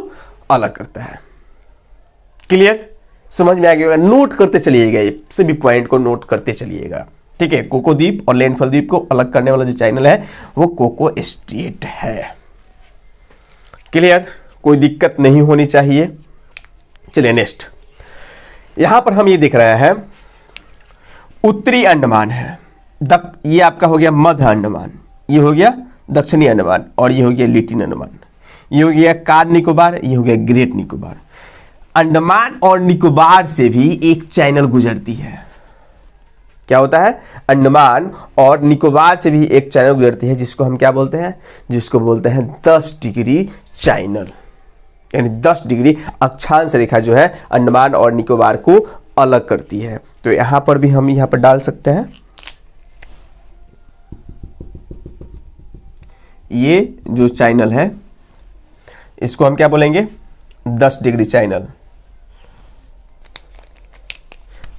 अलग करता है। क्लियर, समझ में आ गया, नोट करते चलिएगा, ये सभी पॉइंट को नोट करते चलिएगा, ठीक है। कोको द्वीप और लैंडफॉल द्वीप को अलग करने वाला जो चैनल है वो कोको स्टेट है। क्लियर, कोई दिक्कत नहीं होनी चाहिए। चलिए नेक्स्ट, यहां पर हम ये देख रहे हैं उत्तरी अंडमान है, ये आपका हो गया मध्य अंडमान, ये हो गया दक्षिणी अंडमान, और ये हो गया लिटिल अंडमान, ये हो गया कार निकोबार, ये हो गया ग्रेट निकोबार। अंडमान और निकोबार से भी एक चैनल गुजरती है। क्या होता है, अंडमान और निकोबार से भी एक चैनल गुजरती है जिसको हम क्या बोलते हैं, जिसको बोलते हैं 10 डिग्री चैनल, यानी 10 डिग्री अक्षांश रेखा जो है अंडमान और निकोबार को अलग करती है। तो यहां पर भी हम यहां पर डाल सकते हैं, ये जो चैनल है इसको हम क्या बोलेंगे, 10 डिग्री चैनल,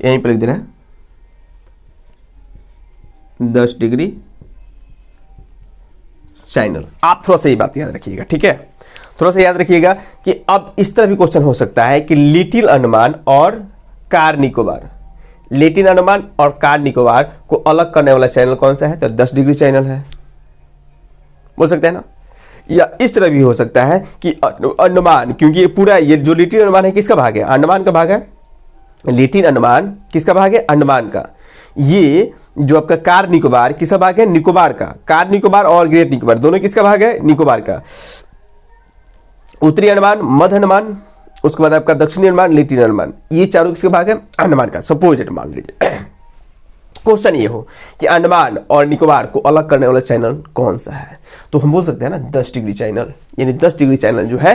यहीं पर लिख दे रहे हैं 10 डिग्री चैनल। आप थोड़ा सा ये बात याद रखिएगा, ठीक है, थोड़ा सा याद रखिएगा कि अब इस तरह भी क्वेश्चन हो सकता है कि लिटिल अंडमान और कार निकोबार, लिटिल अंडमान और कार निकोबार को अलग करने वाला चैनल कौन सा है, तो 10 डिग्री चैनल है, बोल सकते हैं ना। या इस तरह भी हो सकता है कि अंडमान, क्योंकि ये पूरा ये जो लिटिल अंडमान है किसका भाग है, अंडमान का भाग है। लिटिल अंडमान किसका भाग है, अंडमान का। ये जो आपका कार निकोबार किसका भाग है, निकोबार का। कार निकोबार और ग्रेट निकोबार दोनों किसका भाग है, निकोबार का। उत्तरी अंडमान, मध्य अंडमान, उसके बाद आपका दक्षिणी अंडमान, लिटिल अंडमान, ये चारों किसका भाग है, अंडमान का। सपोज इट मान लीजिए क्वेश्चन ये हो कि अंडमान और निकोबार को अलग करने वाला चैनल कौन सा है, तो हम बोल सकते हैं ना 10 डिग्री चैनल, यानी 10 डिग्री चैनल जो है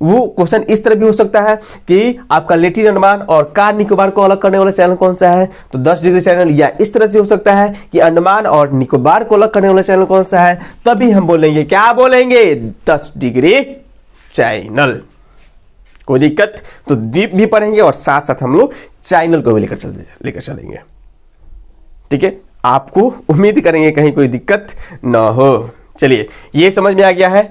वो क्वेश्चन इस तरह भी हो सकता है कि आपका लिटिल अंडमान और कार निकोबार को अलग करने वाला चैनल कौन सा है, तो 10 डिग्री चैनल। या इस तरह से हो सकता है कि अंडमान और निकोबार को अलग करने वाला चैनल कौन सा है, तभी हम बोलेंगे, क्या बोलेंगे, 10 डिग्री चैनल। कोई दिक्कत, तो द्वीप भी पढ़ेंगे और साथ साथ हम लोग चैनल को भी लेकर चलेंगे, ठीक है। आपको उम्मीद करेंगे कहीं कोई दिक्कत ना हो। चलिए, ये समझ में आ गया है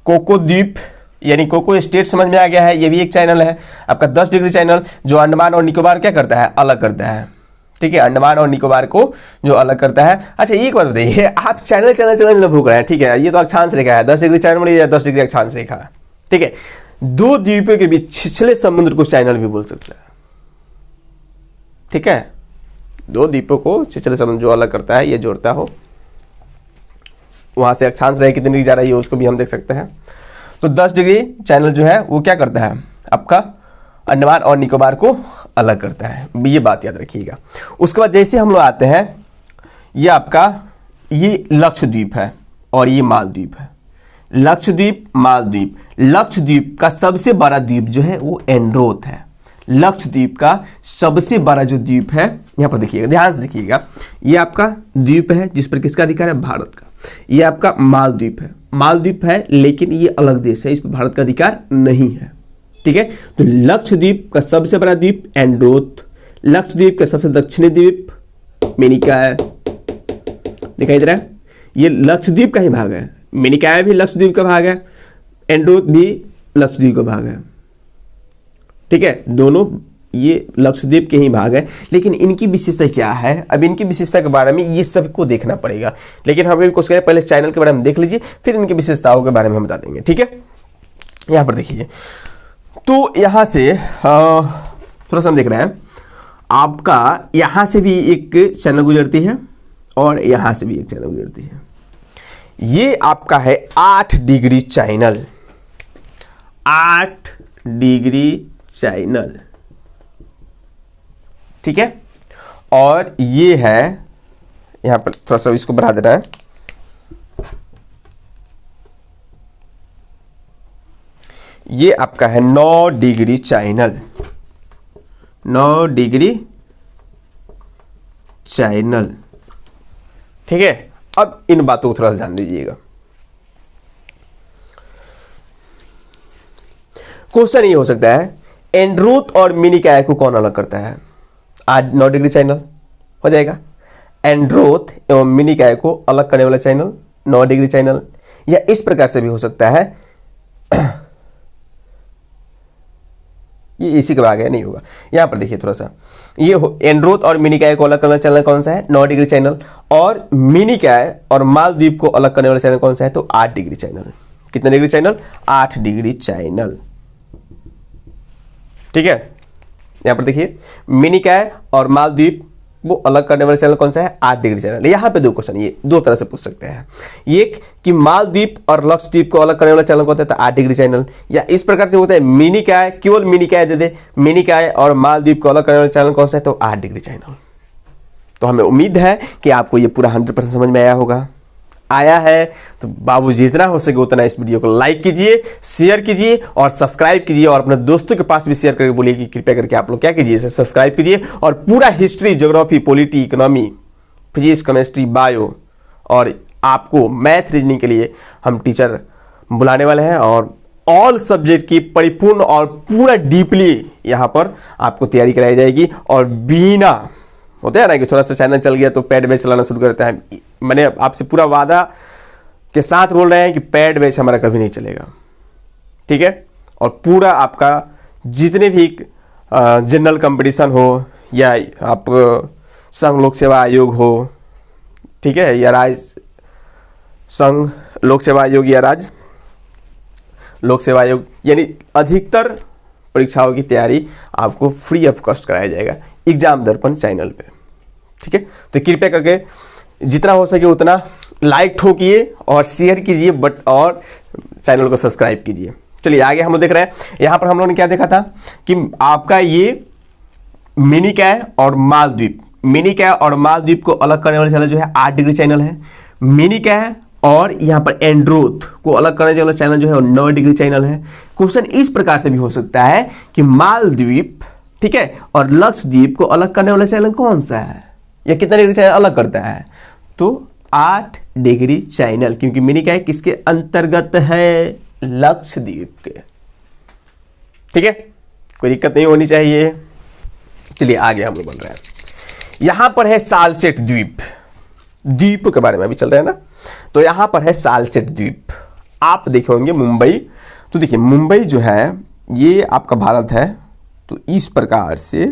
कोको द्वीप यानी कोको स्टेट समझ में आ गया है, ये भी एक चैनल है आपका 10 डिग्री चैनल, जो अंडमान और निकोबार क्या करता है, अलग करता है। ठीक है, अंडमान और निकोबार को जो अलग करता है। अच्छा एक बात बताइए, आप चैनल भूख रहे हैं, ठीक है, ये तो अक्षांश रेखा है, 10 डिग्री चैनल या 10 डिग्री अक्षांश रेखा है। ठीक है, दो द्वीपों के बीच छिछले समुद्र को चैनल भी बोल सकते हैं। ठीक है, दो द्वीपों को छिछले समुद्र जो अलग करता है, ये जोड़ता हो, वहां से अक्षांश रेखा कितनी डिग्री जा रही है उसको भी हम देख सकते हैं। तो 10 डिग्री चैनल जो है वो क्या करता है, आपका अंडमान और निकोबार को अलग करता है, ये बात याद रखिएगा। उसके बाद जैसे हम लोग आते हैं, ये आपका ये लक्षद्वीप है और ये मालदीव है। लक्षद्वीप, मालदीव। लक्षद्वीप का सबसे बड़ा द्वीप जो है वो एंड्रोथ है। लक्षद्वीप का सबसे बड़ा जो द्वीप है, यहां पर देखिएगा, ध्यान से देखिएगा, ये आपका द्वीप है जिस पर किसका अधिकार है, भारत का। ये आपका मालदीव है, मालदीव है लेकिन ये अलग देश है, इस पर भारत का अधिकार नहीं है। ठीक है, तो लक्षद्वीप का सबसे बड़ा द्वीप एंड्रोथ, लक्षद्वीप का सबसे दक्षिणी द्वीप मिनिकॉय, दिखाई दे रहा है, ये लक्षद्वीप का ही भाग है। मिनिकॉय भी लक्षद्वीप का भाग है, एंड्रोथ भी लक्षद्वीप का भाग है। ठीक है, दोनों ये लक्षद्वीप के ही भाग है, लेकिन इनकी विशेषता क्या है, अब इनकी विशेषता के बारे में ये सबको देखना पड़ेगा, लेकिन हम कोशिश करें पहले चैनल के बारे में देख लीजिए, फिर इनकी विशेषताओं के बारे में हम बता देंगे। ठीक है, यहां पर देखिए, तो यहां से थोड़ा सा हम देख रहे हैं, आपका यहां से भी एक चैनल गुजरती है और यहां से भी एक चैनल गुजरती है। ये आपका है 8 डिग्री चैनल, 8 डिग्री चैनल। ठीक है, और ये है, यहां पर थोड़ा सा इसको बढ़ा देना है, ये आपका है 9 डिग्री चैनल, 9 डिग्री चैनल। ठीक है, अब इन बातों को थोड़ा सा ध्यान दीजिएगा। क्वेश्चन ये हो सकता है, एंड्रोथ और मिनिकॉय को कौन अलग करता है, आज 9 डिग्री चैनल हो जाएगा। एंड्रोथ एवं मिनिकॉय को अलग करने वाला चैनल 9 डिग्री चैनल, या इस प्रकार से भी हो सकता है, ये इसी का भाग है, नहीं होगा। यहां पर देखिए थोड़ा सा, ये एंड्रोथ और मिनिकॉय को अलग करने वाला चैनल कौन सा है, 9 डिग्री चैनल, और मिनिकॉय और मालदीव को अलग करने वाला चैनल कौन सा है, तो 8 डिग्री चैनल। कितने डिग्री चैनल, 8 डिग्री चैनल। ठीक है, यहां पर देखिए, मिनिकॉय और मालदीव वो अलग करने वाला चैनल कौन सा है, 8 डिग्री चैनल। यहां पे दो क्वेश्चन, ये दो तरह से पूछ सकते हैं, एक कि मालदीव और लक्षद्वीप को अलग करने वाला चैनल कौन होता है, 8 डिग्री चैनल, या इस प्रकार से होता है मिनिकॉय, केवल मिनिकॉय दे दे, मिनिकॉय और मालदीव को अलग करने वाला चैनल कौन सा है, तो 8 डिग्री चैनल। तो हमें उम्मीद है कि आपको ये पूरा 100% समझ में आया होगा। आया है तो बाबू जितना हो सके उतना इस वीडियो को लाइक कीजिए, शेयर कीजिए और सब्सक्राइब कीजिए, और अपने दोस्तों के पास भी शेयर करके बोलिए कि कृपया करके आप लोग क्या कीजिए, सब्सक्राइब कीजिए। और पूरा history, geography, polity, economy, physics, chemistry, bio और आपको मैथ रीजनिंग के लिए हम टीचर बुलाने वाले हैं, और ऑल सब्जेक्ट की परिपूर्ण और पूरा डीपली यहाँ पर आपको तैयारी कराई जाएगी। और बिना होता है ना कि थोड़ा सा चैनल चल गया तो पेड बैच चलाना शुरू करता है, मैंने आपसे पूरा वादा के साथ बोल रहे हैं कि पेड बैच हमारा कभी नहीं चलेगा। ठीक है, और पूरा आपका जितने भी जनरल कंपटीशन हो, या आप संघ लोक सेवा आयोग हो, ठीक है, या राज्य संघ लोक सेवा आयोग या राज्य लोक सेवा आयोग, यानी अधिकतर परीक्षाओं की तैयारी आपको फ्री ऑफ कॉस्ट कराया जाएगा एग्जाम दर्पण चैनल पे। ठीक है, तो कृपया करके जितना हो सके उतना लाइक ठोकिए और शेयर कीजिए, और चैनल को सब्सक्राइब कीजिए। चलिए आगे हम लोग देख रहे हैं, यहाँ पर हम लोगों ने क्या देखा था कि आपका ये मिनिकॉय और मालदीव, मिनिकॉय और मालदीव को अलग करने वाला चैनल जो है 8 डिग्री चैनल है। मिनिकॉय और यहाँ पर एंड्रोथ को अलग करने वाला चैनल जो है 9 डिग्री चैनल है। क्वेश्चन इस प्रकार से भी हो सकता है कि मालदीव, ठीक है, और लक्षद्वीप को अलग करने वाला चैनल कौन सा है, या कितना डिग्री चैनल अलग करता है, तो 8 डिग्री चैनल, क्योंकि मिनिकॉय किसके अंतर्गत है, लक्षद्वीप के। ठीक है, कोई दिक्कत नहीं होनी चाहिए। चलिए आगे हम लोग बढ़ रहे हैं, यहां पर है सालसेट द्वीप, द्वीप के बारे में अभी चल रहा है ना, तो यहां पर है सालसेट द्वीप। आप देखे होंगे मुंबई, तो देखिए मुंबई जो है ये आपका भारत है, तो इस प्रकार से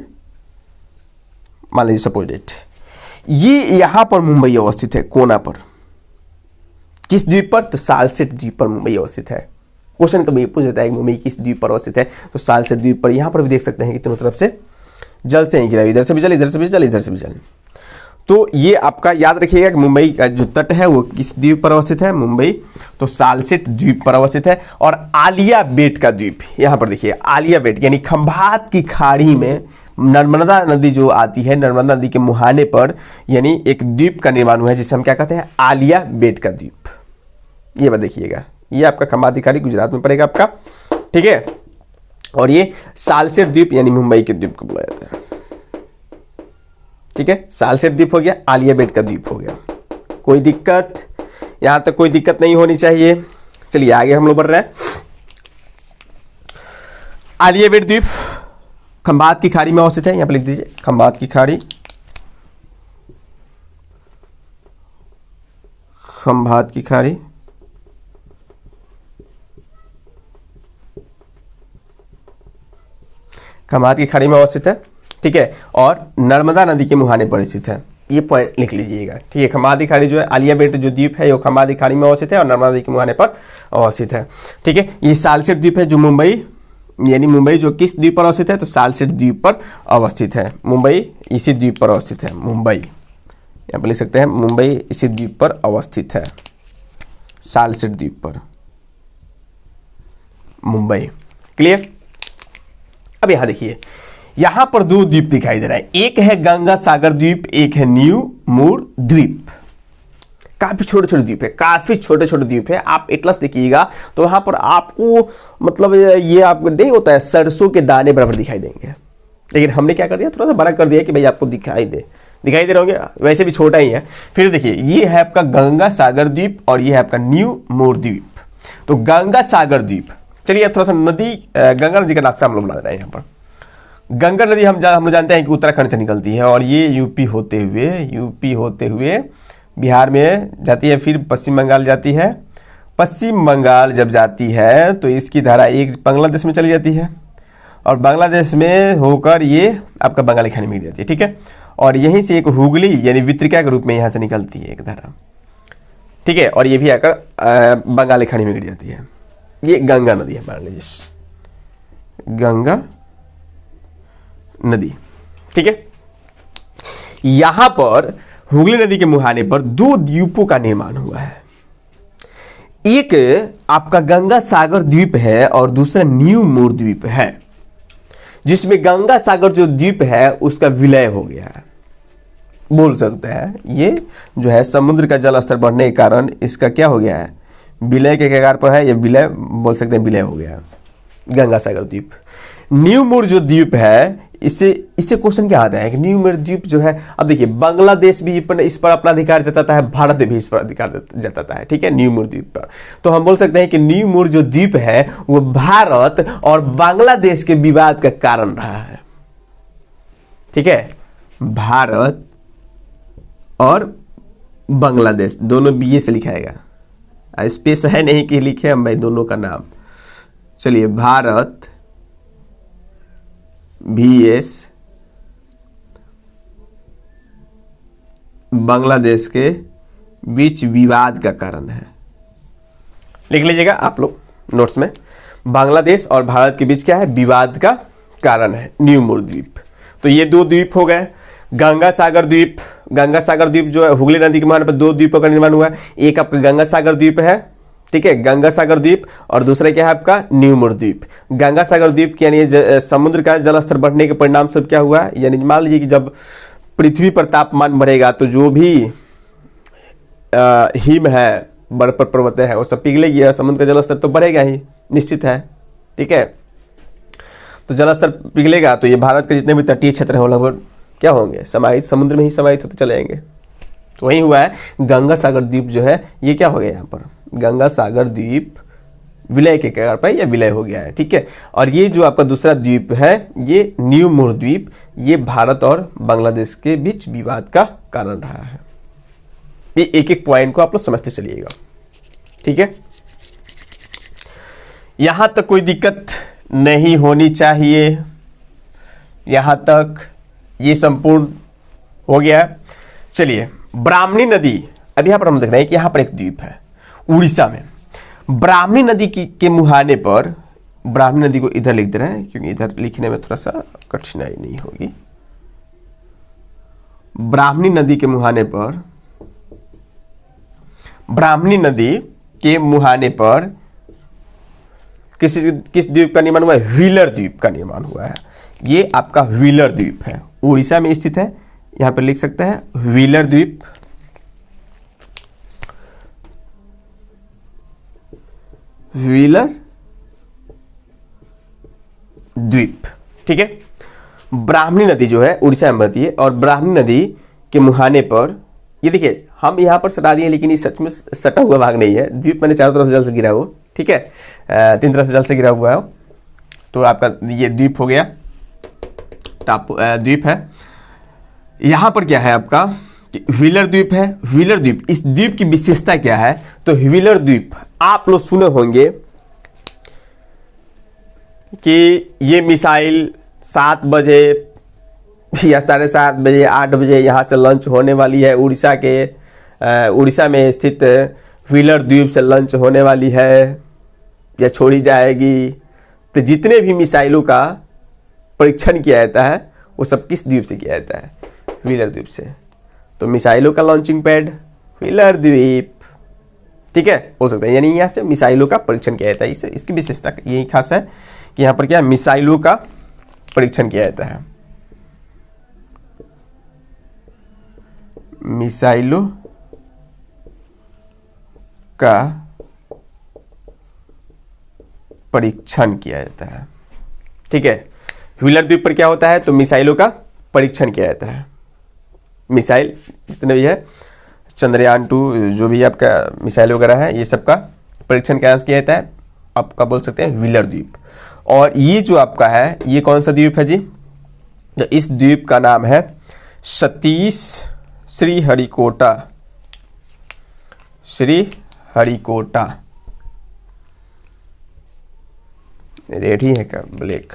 मान लीजिए सपोज इट, ये यहां पर मुंबई अवस्थित है कोना पर। किस द्वीप पर? तो सालसेट द्वीप पर मुंबई अवस्थित है। क्वेश्चन कभी पूछ देता है कि मुंबई किस द्वीप पर अवस्थित है, तो सालसेट द्वीप पर। यहां पर भी देख सकते हैं कि दोनों तरफ से जल से ही घिरा, इधर से भी जल, इधर से भी जल, इधर से भी जल। तो ये आपका याद रखिएगा कि मुंबई का जो तट है वो किस द्वीप पर अवस्थित है? मुंबई तो सालसेट द्वीप पर अवस्थित है। और आलिया बेट का द्वीप, यहां पर देखिए आलिया बेट यानी खंभात की खाड़ी में नर्मदा नदी जो आती है, नर्मदा नदी के मुहाने पर यानी एक द्वीप का निर्माण हुआ है जिसे हम क्या कहते हैं? आलिया बेट का द्वीप। ये बात देखिएगा, ये आपका खंभात की खाड़ी गुजरात में पड़ेगा आपका, ठीक है। और ये सालसेट द्वीप यानी मुंबई के द्वीप को बोला जाता है, ठीक है। सालसेट द्वीप हो गया, आलिया बेट का द्वीप हो गया। कोई दिक्कत? यहां तक कोई दिक्कत नहीं होनी चाहिए। चलिए आगे हम लोग बढ़ रहे हैं। आलिया बेट द्वीप खंभात की खाड़ी में अवस्थित है, यहां पर लिख दीजिए खंभात की खाड़ी, खंभात की खाड़ी। खंभात की खाड़ी में अवस्थित है, ठीक है। और नर्मदा नदी के मुहाने पर स्थित है, ये पॉइंट लिख लीजिएगा, ठीक है। खंभात की खाड़ी जो है, आलिया बेट जो द्वीप है वो खंभात की खाड़ी में अवस्थित है और नर्मदा नदी के मुहाने पर अवस्थित है, ठीक है। ये सालसेट द्वीप है जो मुंबई यानी मुंबई जो किस द्वीप पर अवस्थित है? तो सालसेट द्वीप पर अवस्थित है। मुंबई इसी द्वीप पर अवस्थित है, मुंबई यहाँ पर लिख सकते हैं मुंबई इसी द्वीप पर अवस्थित है, सालसेट द्वीप पर मुंबई। क्लियर? अब यहां देखिए, यहां पर दो द्वीप दिखाई दे रहा है, एक है गंगा सागर द्वीप, एक है न्यू मूर द्वीप। काफी छोटे छोटे द्वीप है, काफी छोटे छोटे द्वीप है। आप एटलस देखिएगा तो वहां पर आपको मतलब ये आपको नहीं होता है सरसों के दाने बराबर दिखाई देंगे, लेकिन हमने क्या कर दिया, थोड़ा सा बड़ा कर दिया कि भाई आपको दिखाई दे रहे होंगे, वैसे भी छोटा ही है। फिर देखिए ये है आपका गंगा सागर द्वीप और ये है आपका न्यू मूर द्वीप। तो गंगा सागर द्वीप, चलिए थोड़ा सा नदी, गंगा नदी का नक्शा हम लोग बना रहे हैं। यहाँ पर गंगा नदी हम लोग जानते हैं कि उत्तराखंड से निकलती है और ये यूपी होते हुए बिहार में जाती है, फिर पश्चिम बंगाल जाती है। पश्चिम बंगाल जब जाती है तो इसकी धारा एक बांग्लादेश में चली जाती है और बांग्लादेश में होकर ये आपका बंगाली खाड़ी में गिर जाती है, ठीक है। और यहीं से एक हुगली यानी वितरिका के रूप में यहाँ से निकलती है एक धारा, ठीक है। और ये भी आकर बंगाली खाड़ी में गिर जाती है। ये गंगा नदी है, मान लीजिए गंगा नदी, ठीक है। यहां पर हुगली नदी के मुहाने पर दो द्वीपों का निर्माण हुआ है, एक आपका गंगा सागर द्वीप है और दूसरा न्यू मूर द्वीप है, जिसमें गंगा सागर जो द्वीप है उसका विलय हो गया है, बोल सकते हैं। ये जो है समुद्र का जल स्तर बढ़ने के कारण इसका क्या हो गया है, विलय के कगार पर है, ये विलय बोल सकते हैं, विलय हो गया गंगा सागर द्वीप। न्यू मूर जो द्वीप है, इससे क्वेश्चन क्या आता है कि न्यू मूर द्वीप जो है, अब देखिए बांग्लादेश भी इस पर अपना अधिकार जताता है, भारत भी इस पर अधिकार जताता है, ठीक है, न्यू मूर द्वीप पर। तो हम बोल सकते हैं कि न्यू मूर जो द्वीप है वो भारत और बांग्लादेश के विवाद का कारण रहा है, ठीक है। भारत और बांग्लादेश दोनों बीए से लिखाएगा, स्पेस है नहीं कि लिखे हम भाई दोनों का नाम। चलिए भारत VS बांग्लादेश के बीच विवाद का कारण है, लिख लीजिएगा आप लोग नोट्स में। बांग्लादेश और भारत के बीच क्या है, विवाद का कारण है न्यू मूर द्वीप। तो ये दो द्वीप हो गए। गंगा सागर द्वीप जो है हुगली नदी के मुहाने पर दो द्वीपों का निर्माण हुआ है, एक आपका गंगा सागर द्वीप है, ठीक है, गंगा सागर द्वीप, और दूसरा क्या है आपका न्यू मूर द्वीप। गंगा सागर द्वीप यानी समुद्र का जलस्तर बढ़ने के परिणाम स्वरूप क्या हुआ, यानी मान लीजिए कि जब पृथ्वी पर तापमान बढ़ेगा तो जो भी हिम है, बर्फ पर पर्वतें हैं, वो सब पिघलेगी, समुद्र का जलस्तर तो बढ़ेगा ही, निश्चित है, ठीक है। तो जलस्तर पिघलेगा तो ये भारत के जितने भी तटीय क्षेत्र हैं वो लगभग क्या होंगे, समाहित, समुद्र में ही समाहित होते चले जाएंगे। तो वही हुआ है, गंगा सागर द्वीप जो है ये क्या हो गया, यहाँ पर गंगा सागर द्वीप विलय के कगार पर या विलय हो गया है, ठीक है। और ये जो आपका दूसरा द्वीप है ये न्यू मूर द्वीप, ये भारत और बांग्लादेश के बीच विवाद का कारण रहा है। ये एक एक पॉइंट को आप लोग समझते चलिएगा, ठीक है। यहां तक कोई दिक्कत नहीं होनी चाहिए। यहां तक ये संपूर्ण हो गया। चलिए, ब्राह्मणी नदी, अब यहां पर हम देख रहे हैं कि यहां पर एक द्वीप है उड़ीसा में। ब्राह्मणी नदी के मुहाने पर, ब्राह्मणी नदी को इधर लिख दे रहे हैं क्योंकि इधर लिखने में थोड़ा सा कठिनाई नहीं होगी। ब्राह्मणी नदी के मुहाने पर, ब्राह्मणी नदी के मुहाने पर किस द्वीप का निर्माण हुआ है? व्हीलर द्वीप का निर्माण हुआ है। ये आपका व्हीलर द्वीप है, उड़ीसा में स्थित है। यहां पर लिख सकते हैं व्हीलर द्वीप। व्हीलर द्वीप, ठीक है। ब्राह्मणी नदी जो है उड़ीसा में बहती है और ब्राह्मणी नदी के मुहाने पर, ये देखिए हम यहां पर सटा दिए लेकिन ये सच में सटा हुआ भाग नहीं है। द्वीप मैंने चारों तरफ से जल से गिरा हो, ठीक है, 3 तरफ से जल से गिरा हुआ है। तो आपका ये द्वीप हो गया, टापू द्वीप है। यहां पर क्या है आपका व्हीलर द्वीप है। व्हीलर द्वीप, इस द्वीप की विशेषता क्या है? तो व्हीलर द्वीप आप लोग सुने होंगे कि ये मिसाइल 7 बजे या 7:30 बजे 8 बजे यहाँ से लॉन्च होने वाली है। उड़ीसा में स्थित व्हीलर द्वीप से लॉन्च होने वाली है या छोड़ी जाएगी। तो जितने भी मिसाइलों का परीक्षण किया जाता है वो सब किस द्वीप से किया जाता है? व्हीलर द्वीप से। तो मिसाइलों का लॉन्चिंग पैड व्हीलर द्वीप, ठीक है, हो सकता है। यानी यहाँ से मिसाइलों का परीक्षण किया जाता है। इसकी विशेषता यही खास है कि यहाँ पर क्या मिसाइलों का परीक्षण किया जाता है। मिसाइलों का परीक्षण किया जाता है, ठीक है। व्हीलर द्वीप पर क्या होता है? तो मिसाइलों का परीक्षण किया जाता है। मिसाइल जितने भी है, चंद्रयान 2 जो भी आपका मिसाइल वगैरह है, ये सब का परीक्षण किया जाता है। आपका बोल सकते हैं व्हीलर द्वीप। और ये जो आपका है, ये कौन सा द्वीप है जी? तो इस द्वीप का नाम है सतीश श्रीहरिकोटा। श्रीहरिकोटा रेड ही है क्या? ब्लैक।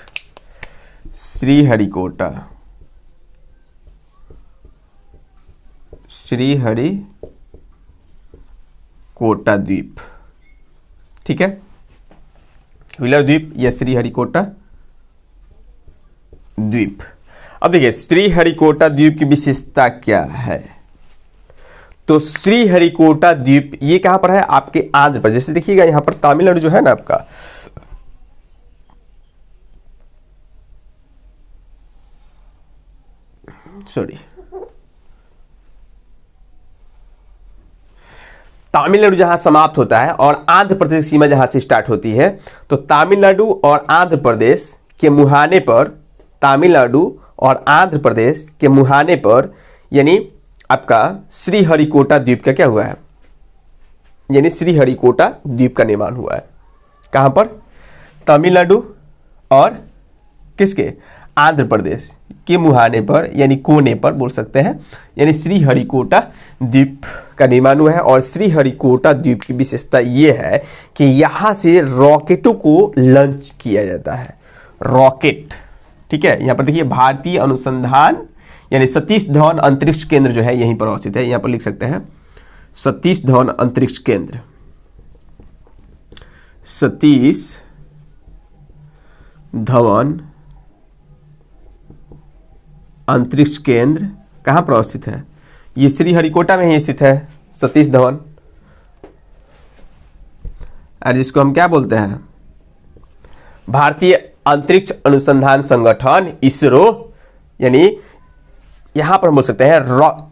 श्रीहरिकोटा, श्रीहरिकोटा द्वीप, ठीक है। व्हीलर द्वीप या श्रीहरिकोटा द्वीप। अब देखिए श्रीहरिकोटा द्वीप की विशेषता क्या है? तो श्रीहरिकोटा द्वीप ये कहां पर है? आपके आंध्र प्रदेश। जैसे देखिएगा यहां पर तमिलनाडु जो है ना आपका, सॉरी, तमिलनाडु जहां समाप्त होता है और आंध्र प्रदेश सीमा जहां से स्टार्ट होती है, तो तमिलनाडु और आंध्र प्रदेश के मुहाने पर, तमिलनाडु और आंध्र प्रदेश के मुहाने पर यानी आपका श्रीहरिकोटा द्वीप का क्या हुआ है? यानी श्रीहरिकोटा द्वीप का निर्माण हुआ है। कहां पर? तमिलनाडु और किसके? आंध्र प्रदेश के मुहाने पर, यानी कोने पर बोल सकते हैं। यानी श्रीहरिकोटा द्वीप का निर्माण हुआ है। और श्रीहरिकोटा द्वीप की विशेषता ये है कि यहां से रॉकेटों को लॉन्च किया जाता है। रॉकेट, ठीक है। यहां पर देखिए भारतीय अनुसंधान यानी सतीश धवन अंतरिक्ष केंद्र जो है यहीं पर अवस्थित है। यहां पर लिख सकते हैं सतीश धवन अंतरिक्ष केंद्र। सतीश धवन अंतरिक्ष केंद्र कहां पर अवस्थित है? ये श्रीहरिकोटा में ही स्थित है, सतीश धवन। और जिसको हम क्या बोलते हैं? भारतीय अंतरिक्ष अनुसंधान संगठन, इसरो। यानी यहां पर बोल सकते हैं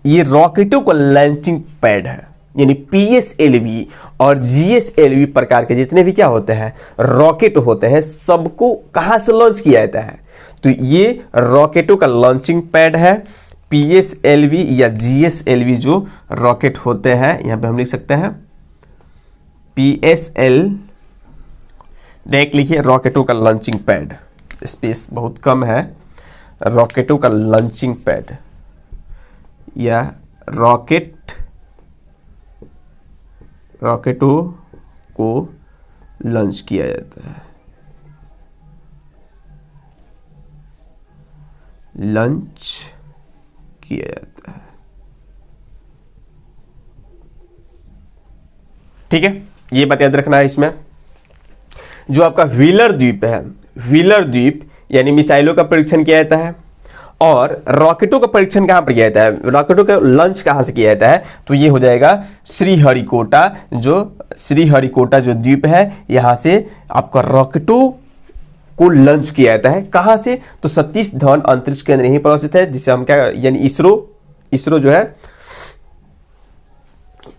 ये रॉकेटों का लॉन्चिंग पैड है। यानी PSLV और GSLV प्रकार के जितने भी क्या होते हैं रॉकेट होते हैं, सबको कहां से लॉन्च किया जाता है? तो ये रॉकेटों का लॉन्चिंग पैड है। PSLV या GSLV जो रॉकेट होते हैं, यहां पे हम लिख सकते हैं PSL, डायरेक्ट लिखिए रॉकेटों का लॉन्चिंग पैड, स्पेस बहुत कम है। रॉकेटों का लॉन्चिंग पैड या रॉकेटों को लॉन्च किया जाता है, लॉन्च किया जाता है। ठीक है, ये बात याद रखना है। इसमें जो आपका व्हीलर द्वीप है, व्हीलर द्वीप यानी मिसाइलों का परीक्षण किया जाता है, और रॉकेटों का परीक्षण कहां पर किया जाता है, रॉकेटों का लॉन्च कहां से किया जाता है, तो ये हो जाएगा श्रीहरिकोटा। जो श्रीहरिकोटा जो द्वीप है, यहां से आपका रॉकेटों को लॉन्च किया जाता है। कहां से, तो सतीश धवन अंतरिक्ष केंद्र यहीं पर अवस्थित है, जिसे हम क्या यानी इसरो जो है,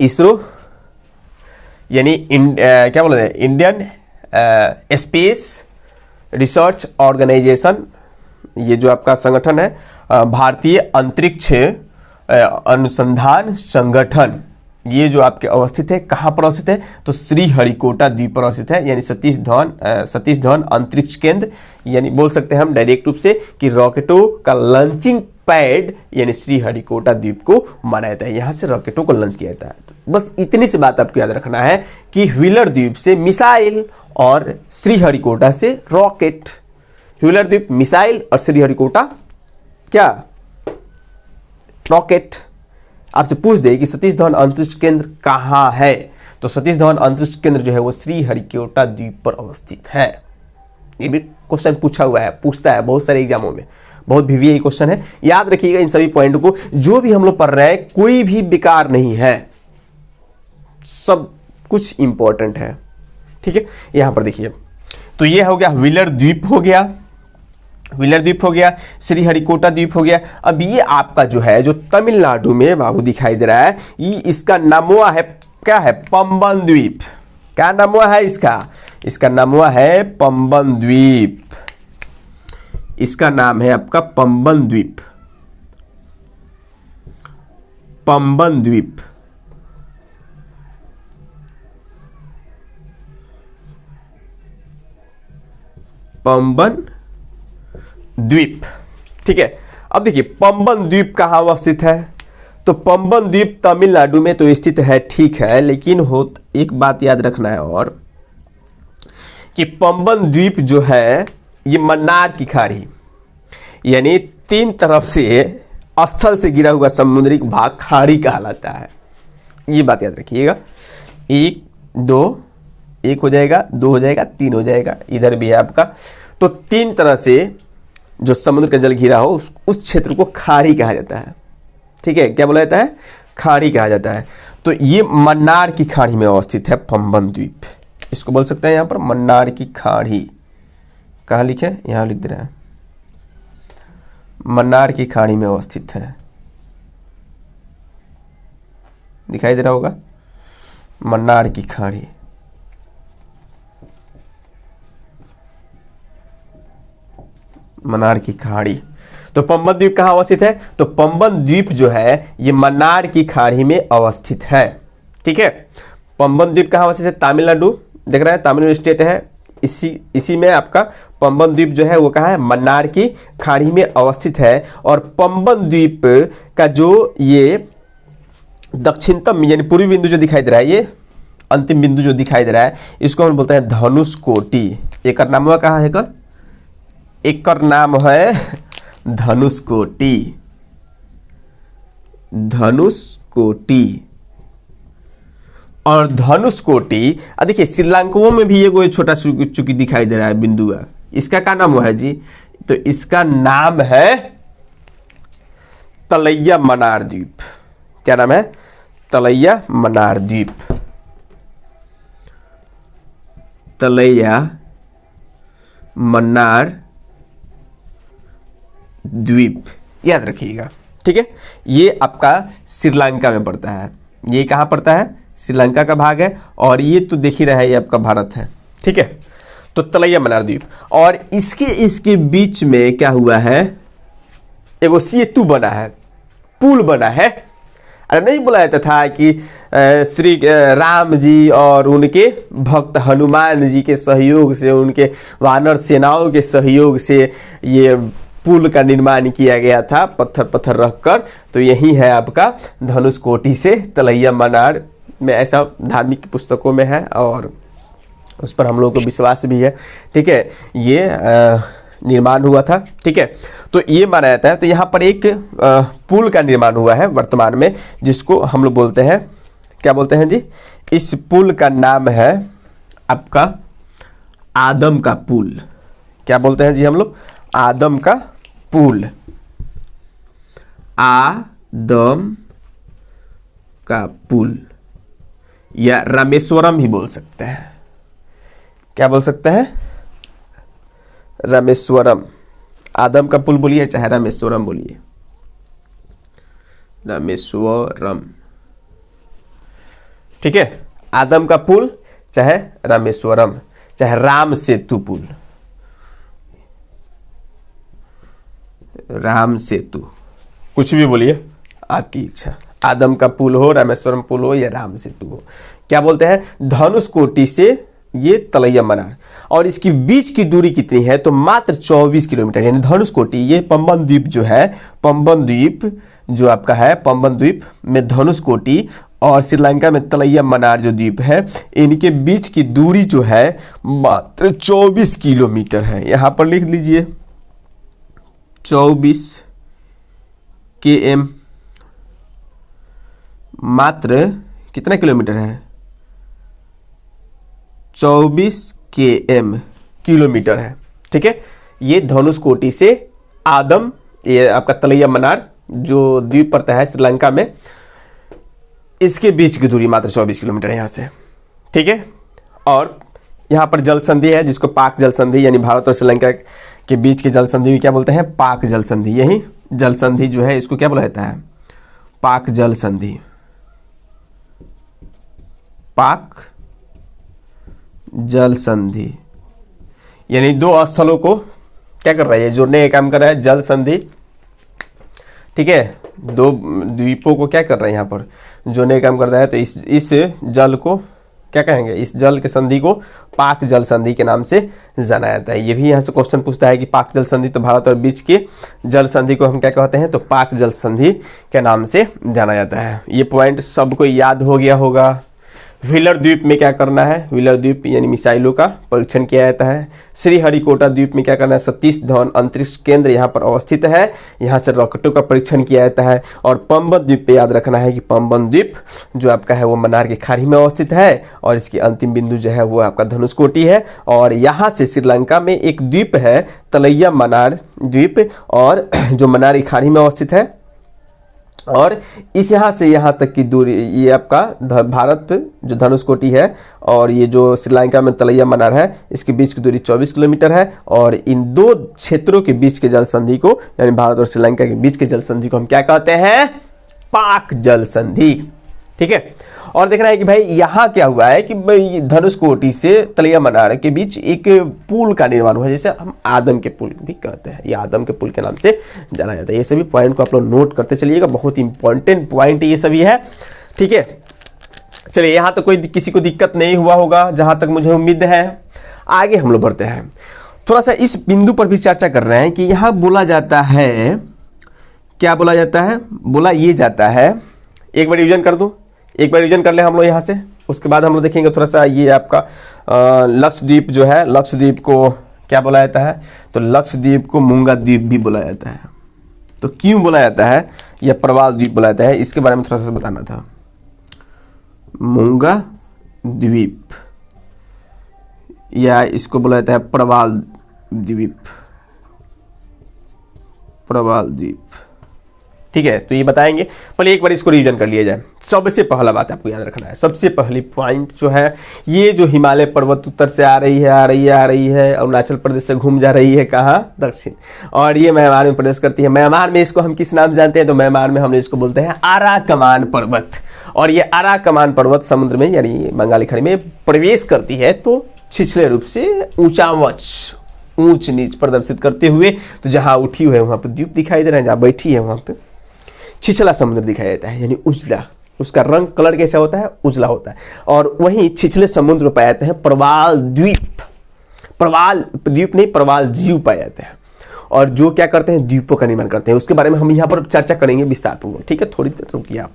इसरो यानी क्या बोलते हैं, इंडियन स्पेस रिसर्च ऑर्गेनाइजेशन, ये जो आपका संगठन है, भारतीय अंतरिक्ष अनुसंधान संगठन, ये जो आपके अवस्थित है, कहाँ पर अवस्थित है, तो श्रीहरिकोटा द्वीप पर अवस्थित है, यानी सतीश धवन अंतरिक्ष केंद्र, यानी बोल सकते हैं हम डायरेक्ट रूप से कि रॉकेटों का लॉन्चिंग पैड यानी श्रीहरिकोटा द्वीप को माना जाता है, यहाँ से रॉकेटों को लॉन्च किया जाता है। तो बस इतनी सी बात आपको याद रखना है कि व्हीलर द्वीप से मिसाइल और श्रीहरिकोटा से रॉकेट। व्हीलर द्वीप मिसाइल और श्रीहरिकोटा क्या, रॉकेट। आपसे पूछ दे कि सतीश धवन अंतरिक्ष केंद्र कहाँ है, तो सतीश धवन अंतरिक्ष केंद्र जो है वो श्रीहरिकोटा द्वीप पर अवस्थित है। ये भी क्वेश्चन पूछा हुआ है, पूछता है बहुत सारे एग्जामों में, बहुत वीवीआई क्वेश्चन है। याद रखिएगा इन सभी पॉइंट को, जो भी हम लोग पढ़ रहे हैं कोई भी बेकार नहीं है, सब कुछ इंपॉर्टेंट है। ठीक है, यहां पर देखिए, तो ये हो गया व्हीलर द्वीप हो गया, व्हीलर द्वीप हो गया, श्रीहरिकोटा द्वीप हो गया। अब ये आपका जो है, जो तमिलनाडु में बाबू दिखाई दे रहा है, ये इसका नामवा है, क्या है, पंबन द्वीप। क्या नामवा है इसका, इसका नामवा है पंबन द्वीप, इसका नाम है आपका पंबन द्वीप, पंबन द्वीप। पंबन द्वीप, ठीक है। अब देखिए पंबन द्वीप कहाँ अवस्थित है, तो पंबन द्वीप तमिलनाडु में तो स्थित है, ठीक है, लेकिन एक बात याद रखना है और कि पंबन द्वीप जो है ये मन्नार की खाड़ी, यानी तीन तरफ से स्थल से गिरा हुआ समुद्री भाग खाड़ी कहलाता है। ये बात याद रखिएगा। एक हो जाएगा, दो हो जाएगा, तीन हो जाएगा, इधर भी है आपका। तो तीन तरह से जो समुद्र का जल घिरा हो उस क्षेत्र को खाड़ी कहा जाता है। ठीक है, क्या बोला जाता है, खाड़ी कहा जाता है। तो ये मन्नार की खाड़ी में अवस्थित है पंबन द्वीप, इसको बोल सकते हैं यहाँ पर मन्नार की खाड़ी। कहाँ लिखे, यहाँ लिख दे रहे हैं, मन्नार की खाड़ी में अवस्थित है, दिखाई दे रहा होगा, मन्नार की खाड़ी। मन्नार की खाड़ी। तो पंबन द्वीप कहाँ अवस्थित है, तो पंबन द्वीप जो है ये मन्नार की खाड़ी में अवस्थित है। ठीक है, पंबन द्वीप कहाँ अवस्थित है, तमिलनाडु, देख रहे हैं तमिलनाडु स्टेट है, इसी में आपका पंबन द्वीप जो है वो कहाँ है, मन्नार की खाड़ी में अवस्थित है। और पंबन द्वीप का जो ये दक्षिणतम यानी पूर्वी बिंदु जो दिखाई दे रहा है, ये अंतिम बिंदु जो दिखाई दे रहा है, इसको हम बोलते हैं धनुषकोटि। एक नाम हुआ कहाँ है, एक नाम है धनुषकोटि, धनुषकोटि। और धनुषकोटि देखिए श्रीलंका में भी ये छोटा चुकी दिखाई दे रहा है बिंदु है, इसका क्या नाम हुआ है जी, तो इसका नाम है तलैया मन्नार द्वीप। क्या नाम है, तलैया मन्नार द्वीप, तलैया मन्नार द्वीप, याद रखिएगा। ठीक है, ये आपका श्रीलंका में पड़ता है, ये कहाँ पड़ता है, श्रीलंका का भाग है, और ये तो देख ही रहा है ये आपका भारत है। ठीक है, तो तलैया मन्नार द्वीप, और इसके बीच में क्या हुआ है, एगो सेतु बना है, पुल बना है। अरे नहीं बोला जाता था कि श्री राम जी और उनके भक्त हनुमान जी के सहयोग से, उनके वानर सेनाओं के सहयोग से ये पुल का निर्माण किया गया था, पत्थर रखकर। तो यही है आपका धनुषकोटि से तलैया मन्नार में, ऐसा धार्मिक पुस्तकों में है और उस पर हम लोगों को विश्वास भी है। ठीक है, ये निर्माण हुआ था। ठीक है, तो ये माना जाता है। तो यहाँ पर एक पुल का निर्माण हुआ है वर्तमान में, जिसको हम लोग बोलते हैं, क्या बोलते हैं जी, इस पुल का नाम है आपका आदम का पुल। क्या बोलते हैं जी हम लोग? आदम का पुल। आदम का पुल या रामेश्वरम ही बोल सकते हैं। क्या बोल सकते हैं? रामेश्वरम। आदम का पुल बोलिए चाहे रामेश्वरम बोलिए, रामेश्वरम। ठीक है, आदम का पुल चाहे रामेश्वरम, चाहे राम सेतु पुल, राम सेतु, कुछ भी बोलिए, आपकी इच्छा। आदम का पुल हो, रामेश्वरम पुल हो या राम सेतु हो। क्या बोलते हैं? धनुषकोटि से ये तलैया मनार, और इसकी बीच की दूरी कितनी है? तो मात्र 24 किलोमीटर। यानी धनुषकोटि, ये पंबन द्वीप जो है, पंबन द्वीप जो आपका है, पंबन द्वीप में धनुषकोटि और श्रीलंका में तलैया मनार जो द्वीप है, इनके बीच की दूरी जो है मात्र 24 किलोमीटर है। यहां पर लिख लीजिए 24 km। मात्र कितना किलोमीटर है? 24 km किलोमीटर है। ठीक है, ये धनुषकोटि से आदम, ये आपका तलैया मनार जो द्वीप पड़ता है श्रीलंका में, इसके बीच की दूरी मात्र 24 किलोमीटर है यहाँ से। ठीक है, और यहाँ पर जल संधि है, जिसको पाक जल संधि, यानी भारत और श्रीलंका के बीच की जल संधि क्या बोलते हैं? पाक जल संधि। यही जल संधि जो है, इसको क्या बोला जाता है? पाक जल संधि। पाक जल संधि यानी दो स्थलों को क्या कर रहा है? ये जोड़ने का काम कर रहा है, जल संधि। ठीक है, दो द्वीपों को क्या कर रहा है? यहाँ पर जोड़ने का काम करता है। तो इस जल को क्या कहेंगे? इस जल के संधि को पाक जल संधि के नाम से जाना जाता है। ये भी यहाँ से क्वेश्चन पूछता है कि पाक जल संधि, तो भारत और बीच के जल संधि को हम क्या कहते हैं? तो पाक जल संधि के नाम से जाना जाता है। ये पॉइंट सबको याद हो गया होगा। व्हीलर द्वीप में क्या करना है? व्हीलर द्वीप यानी मिसाइलों का परीक्षण किया जाता है। श्रीहरिकोटा द्वीप में क्या करना है? सतीश धवन अंतरिक्ष केंद्र यहाँ पर अवस्थित है, यहाँ से रॉकेटों का परीक्षण किया जाता है। और पंबन द्वीप पे याद रखना है कि पंबन द्वीप जो आपका है वो मन्नार की खाड़ी में अवस्थित है, और इसकी अंतिम बिंदु जो है वो आपका धनुषकोटि है। और यहाँ से श्रीलंका में एक द्वीप है तलैया मनार द्वीप, और जो मन्नार की खाड़ी में अवस्थित है। और इस यहाँ से यहाँ तक की दूरी, ये आपका भारत जो धनुषकोटि है और ये जो श्रीलंका में तलैया मनार है, इसके बीच की दूरी 24 किलोमीटर है। और इन दो क्षेत्रों के बीच के जल संधि को, यानी भारत और श्रीलंका के बीच के जल संधि को हम क्या कहते हैं? पाक जल संधि। ठीक है, और देखना है कि भाई यहाँ क्या हुआ है कि भाई धनुषकोटि से तलैया मनार के बीच एक पुल का निर्माण हुआ है, जैसे हम आदम के पुल भी कहते हैं। ये आदम के पुल के नाम से जाना जाता है। ये सभी पॉइंट को आप लोग नोट करते चलिएगा, बहुत इंपॉर्टेंट पॉइंट ये सभी है। ठीक है, चलिए यहाँ तो कोई किसी को दिक्कत नहीं हुआ होगा जहाँ तक मुझे उम्मीद है। आगे हम लोग बढ़ते हैं, थोड़ा सा इस बिंदु पर भी चर्चा कर रहे हैं कि यहाँ बोला जाता है, क्या बोला जाता है? बोला ये जाता है, एक बार रिविजन कर दूँ, एक बार रिविजन कर ले हम लोग यहाँ से, उसके बाद हम लोग देखेंगे थोड़ा सा ये आपका लक्षद्वीप जो है, लक्षद्वीप को क्या बोला जाता है? तो लक्षद्वीप को मूंगा द्वीप भी बोला जाता है। तो क्यों बोला जाता है या प्रवाल द्वीप बोला जाता है, इसके बारे में थोड़ा सा बताना था। मूंगा द्वीप या इसको बोला जाता है प्रवाल द्वीप, प्रवाल द्वीप। ठीक है, तो ये बताएंगे, पहले एक बार इसको रिवीजन कर लिया जाए। सबसे पहला बात आपको याद रखना है, सबसे पहली पॉइंट जो है, ये जो हिमालय पर्वत उत्तर से आ रही है, अरुणाचल प्रदेश से घूम जा रही है कहाँ? दक्षिण, और ये म्यांमार में प्रवेश करती है। म्यांमार में इसको हम किस नाम से जानते हैं? तो म्यांमार में हम इसको बोलते हैं आराकमान पर्वत। और ये आराकमान पर्वत समुद्र में यानी बंगाली खाड़ी में प्रवेश करती है, तो छिछले रूप से ऊंच नीच प्रदर्शित करते हुए, तो जहाँ उठी हुई है वहाँ पर द्वीप दिखाई दे रहे हैं, जहाँ बैठी है वहाँ पे छिछला समुद्र दिखाई देता है, यानी उजला। उसका रंग कलर कैसा होता है? उजला होता है। और वहीं छिछले समुद्र में पाए जाते हैं प्रवाल द्वीप, प्रवाल द्वीप नहीं, प्रवाल जीव पाए जाते हैं, और जो क्या करते हैं? द्वीपों का निर्माण करते हैं। उसके बारे में हम यहाँ पर चर्चा करेंगे विस्तारपूर्वक। ठीक है, थोड़ी देर रुकिए आप।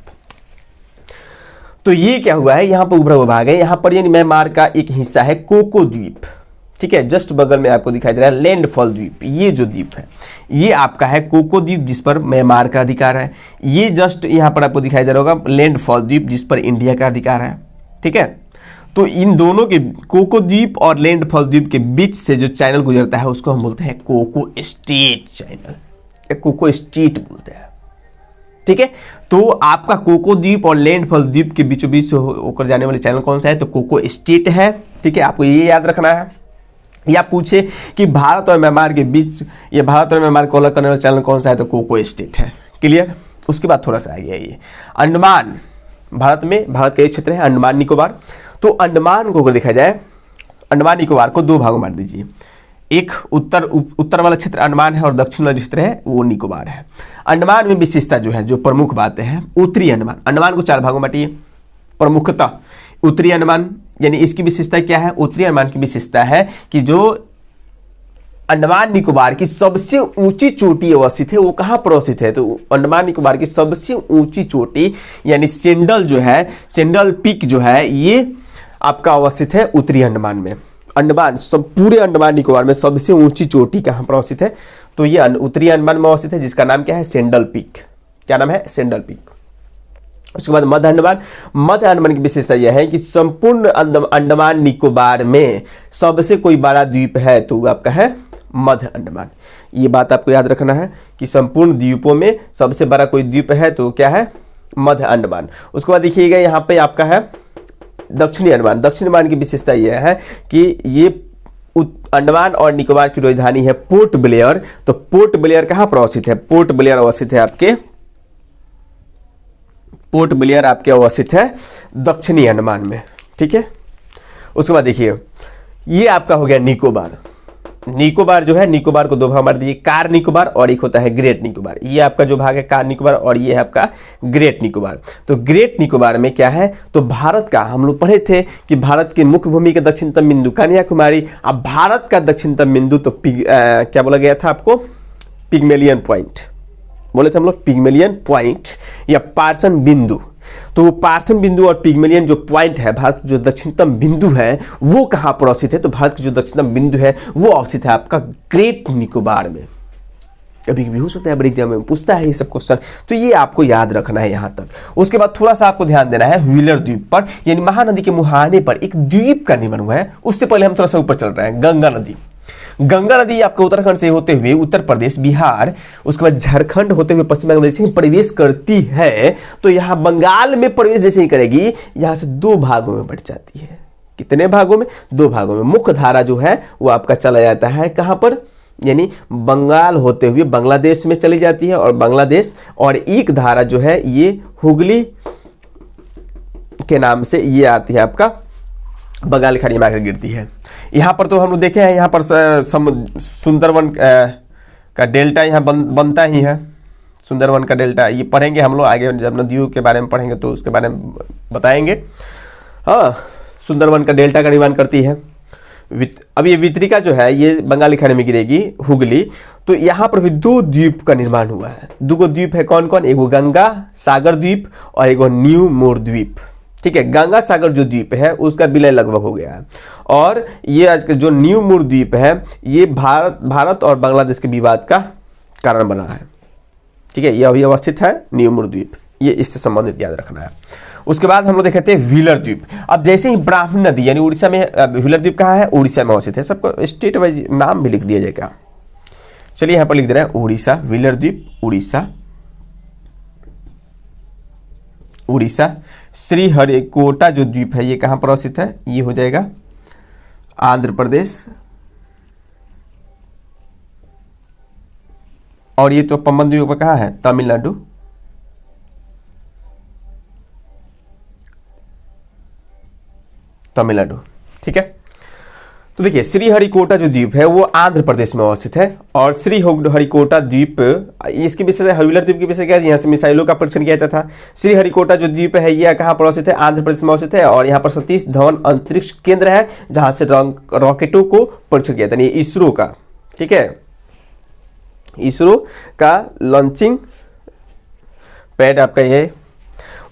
तो ये क्या हुआ है, यहाँ पर उभरा हुआ भाग है, यहाँ पर यानी म्यांमार का एक हिस्सा है कोको द्वीप, ठीक है, जस्ट बगल में आपको दिखाई दे रहा है लैंडफॉल द्वीप। ये जो द्वीप है ये आपका है कोको द्वीप, जिस पर म्यांमार का अधिकार है। ये जस्ट यहाँ पर आपको दिखाई दे रहा होगा लैंडफॉल द्वीप, जिस पर इंडिया का अधिकार है, ठीक है। तो इन दोनों के, कोको द्वीप और लैंडफॉल द्वीप के बीच से जो चैनल गुजरता है उसको हम बोलते हैं कोको स्ट्रेट चैनल, या कोको स्ट्रेट बोलते हैं, ठीक है। तो आपका कोको द्वीप और लैंडफॉल द्वीप के बीचों बीच होकर जाने वाले चैनल कौन सा है, तो कोको स्ट्रेट है, ठीक है। आपको ये याद रखना है। या पूछे कि भारत और म्यांमार के बीच, या भारत और म्यांमार को अलग करने वाला चैनल कौन सा है, तो कोको स्ट्रेट है। क्लियर। उसके बाद थोड़ा सा आ गया ये अंडमान, भारत में, भारत का एक क्षेत्र है अंडमान निकोबार। तो अंडमान को अगर देखा जाए, अंडमान निकोबार को दो भागों में बांट दीजिए, एक उत्तर वाला क्षेत्र अंडमान है और दक्षिण वाला क्षेत्र है वो निकोबार है। अंडमान में विशेषता जो है, जो प्रमुख बातें हैं, उत्तरी अंडमान, अंडमान को चार भागों में बांटिए प्रमुखतः। उत्तरी अंडमान यानी इसकी विशेषता क्या है, उत्तरी अंडमान की विशेषता है कि जो अंडमान निकोबार की सबसे ऊंची चोटी अवस्थित है वो कहाँ पर अवस्थित है, तो अंडमान निकोबार की सबसे ऊंची चोटी यानी सेंडल जो है, सेंडल पीक जो है, ये आपका अवस्थित है उत्तरी अंडमान में। अंडमान, सब पूरे अंडमान निकोबार में सबसे ऊंची चोटी कहाँ पर अवस्थित है, तो ये उत्तरी अंडमान में अवस्थित है, जिसका नाम क्या है, सेंडल पीक। क्या नाम है, सेंडल पीक। उसके बाद मध्य अंडमान, मध्य अंडमान की विशेषता यह है कि संपूर्ण अंडमान निकोबार में सबसे कोई बड़ा द्वीप है तो वो आपका है मध्य अंडमान। ये बात आपको याद रखना है कि संपूर्ण द्वीपों में सबसे बड़ा कोई द्वीप है तो क्या है, मध्य अंडमान। उसके बाद देखिएगा यहाँ पे आपका है दक्षिणी अंडमान। दक्षिणी अंडमान की विशेषता यह है कि ये अंडमान और निकोबार की राजधानी है पोर्ट ब्लेयर। तो पोर्ट ब्लेयर कहाँ पर अवस्थित है, पोर्ट ब्लेयर अवस्थित है आपके, पोर्ट ब्लेयर आपके अवस्थित है दक्षिणी अंडमान में, ठीक है। उसके बाद देखिए ये आपका हो गया निकोबार। निकोबार जो है, निकोबार को दो भाग बांट दीजिए, कार निकोबार और एक होता है ग्रेट निकोबार। ये आपका जो भाग है कार निकोबार और ये है आपका ग्रेट निकोबार। तो ग्रेट निकोबार में क्या है, तो भारत का, हम लोग पढ़े थे कि भारत की मुख्य भूमि का दक्षिणतम बिंदु कन्याकुमारी। अब भारत का दक्षिणतम बिंदु तो क्या बोला गया था आपको, पिग्मेलियन पॉइंट बोले थे हम लोग, पिग्मेलियन पॉइंट या पार्सन बिंदु। तो वो पार्सन बिंदु और पिग्मेलियन जो पॉइंट है, भारत की जो दक्षिणतम बिंदु है वो कहाँ पर अवस्थित है, तो भारत की जो दक्षिणतम बिंदु है वो अवस्थित है आपका ग्रेट निकोबार में। कभी कभी हो सकता है बड़े एग्जाम में पूछता है ये सब क्वेश्चन, तो ये आपको याद रखना है यहाँ तक। उसके बाद थोड़ा सा आपको ध्यान देना है व्हीलर द्वीप पर, यानी महानदी के मुहाने पर एक द्वीप का निर्माण हुआ है। उससे पहले हम थोड़ा सा ऊपर चल रहे हैं, गंगा नदी। गंगा नदी आपके उत्तराखंड से होते हुए उत्तर प्रदेश, बिहार, उसके बाद झारखंड होते हुए पश्चिम बंगाल जैसे ही प्रवेश करती है, तो यहाँ बंगाल में प्रवेश जैसे ही करेगी, यहाँ से दो भागों में बट जाती है। कितने भागों में, दो भागों में। मुख्य धारा जो है वो आपका चला जाता है कहाँ पर, यानी बंगाल होते हुए बांग्लादेश में चली जाती है, और बांग्लादेश, और एक धारा जो है ये हुगली के नाम से ये आती है आपका बंगाल की खाड़ी में आकर गिरती है। यहाँ पर तो हम लोग देखे हैं, यहाँ पर सुंदरवन का डेल्टा यहाँ बनता ही है, सुंदरवन का डेल्टा। ये पढ़ेंगे हम लोग आगे, जब नदियों के बारे में पढ़ेंगे तो उसके बारे में बताएंगे। हाँ, सुंदरवन का डेल्टा का निर्माण करती है। अब ये वितरिका जो है ये बंगाल की खाड़ी में गिरेगी, हुगली। तो यहाँ पर भी दो द्वीप का निर्माण हुआ है। दो द्वीप है कौन कौन, एगो गंगा सागर द्वीप और एगो न्यू मोर द्वीप, ठीक है। गंगा सागर जो द्वीप है उसका विलय लगभग हो गया है, और ये आज का जो न्यू मोर द्वीप है ये भारत और बांग्लादेश के विवाद का कारण बना है, ठीक है। ये अभी अवस्थित है न्यू मोर द्वीप, ये इससे संबंधित याद रखना है। उसके बाद हम लोग देखे थे व्हीलर द्वीप। अब जैसे ही ब्राह्मणी नदी यानी उड़ीसा में, व्हीलर द्वीप कहाँ है, उड़ीसा में अवस्थित है। सबको स्टेट वाइज नाम भी लिख दिया जाएगा। चलिए यहाँ पर लिख दे रहे हैं उड़ीसा, व्हीलर द्वीप उड़ीसा, उड़ीसा। श्रीहरिकोटा जो द्वीप है ये कहाँ पर अवस्थित है, ये हो जाएगा आंध्र प्रदेश, और ये तो पंबन द्वीप पर कहाँ है, तमिलनाडु। तमिलनाडु, ठीक है। तो देखिए श्रीहरिकोटा जो द्वीप है वो आंध्र प्रदेश में अवस्थित है, और श्रीहरिकोटा द्वीप, इसकी विषय व्हीलर द्वीप की विषय क्या है, यहाँ से मिसाइलों का परीक्षण किया जाता था। श्रीहरिकोटा जो द्वीप है ये कहाँ पर अवस्थित है, आंध्र प्रदेश में अवस्थित है, और यहाँ पर सतीश धवन अंतरिक्ष केंद्र है जहाँ से रॉकेटों को परीक्षण किया जाता है, इसरो का, ठीक है। इसरो का लॉन्चिंग पैड आपका ये।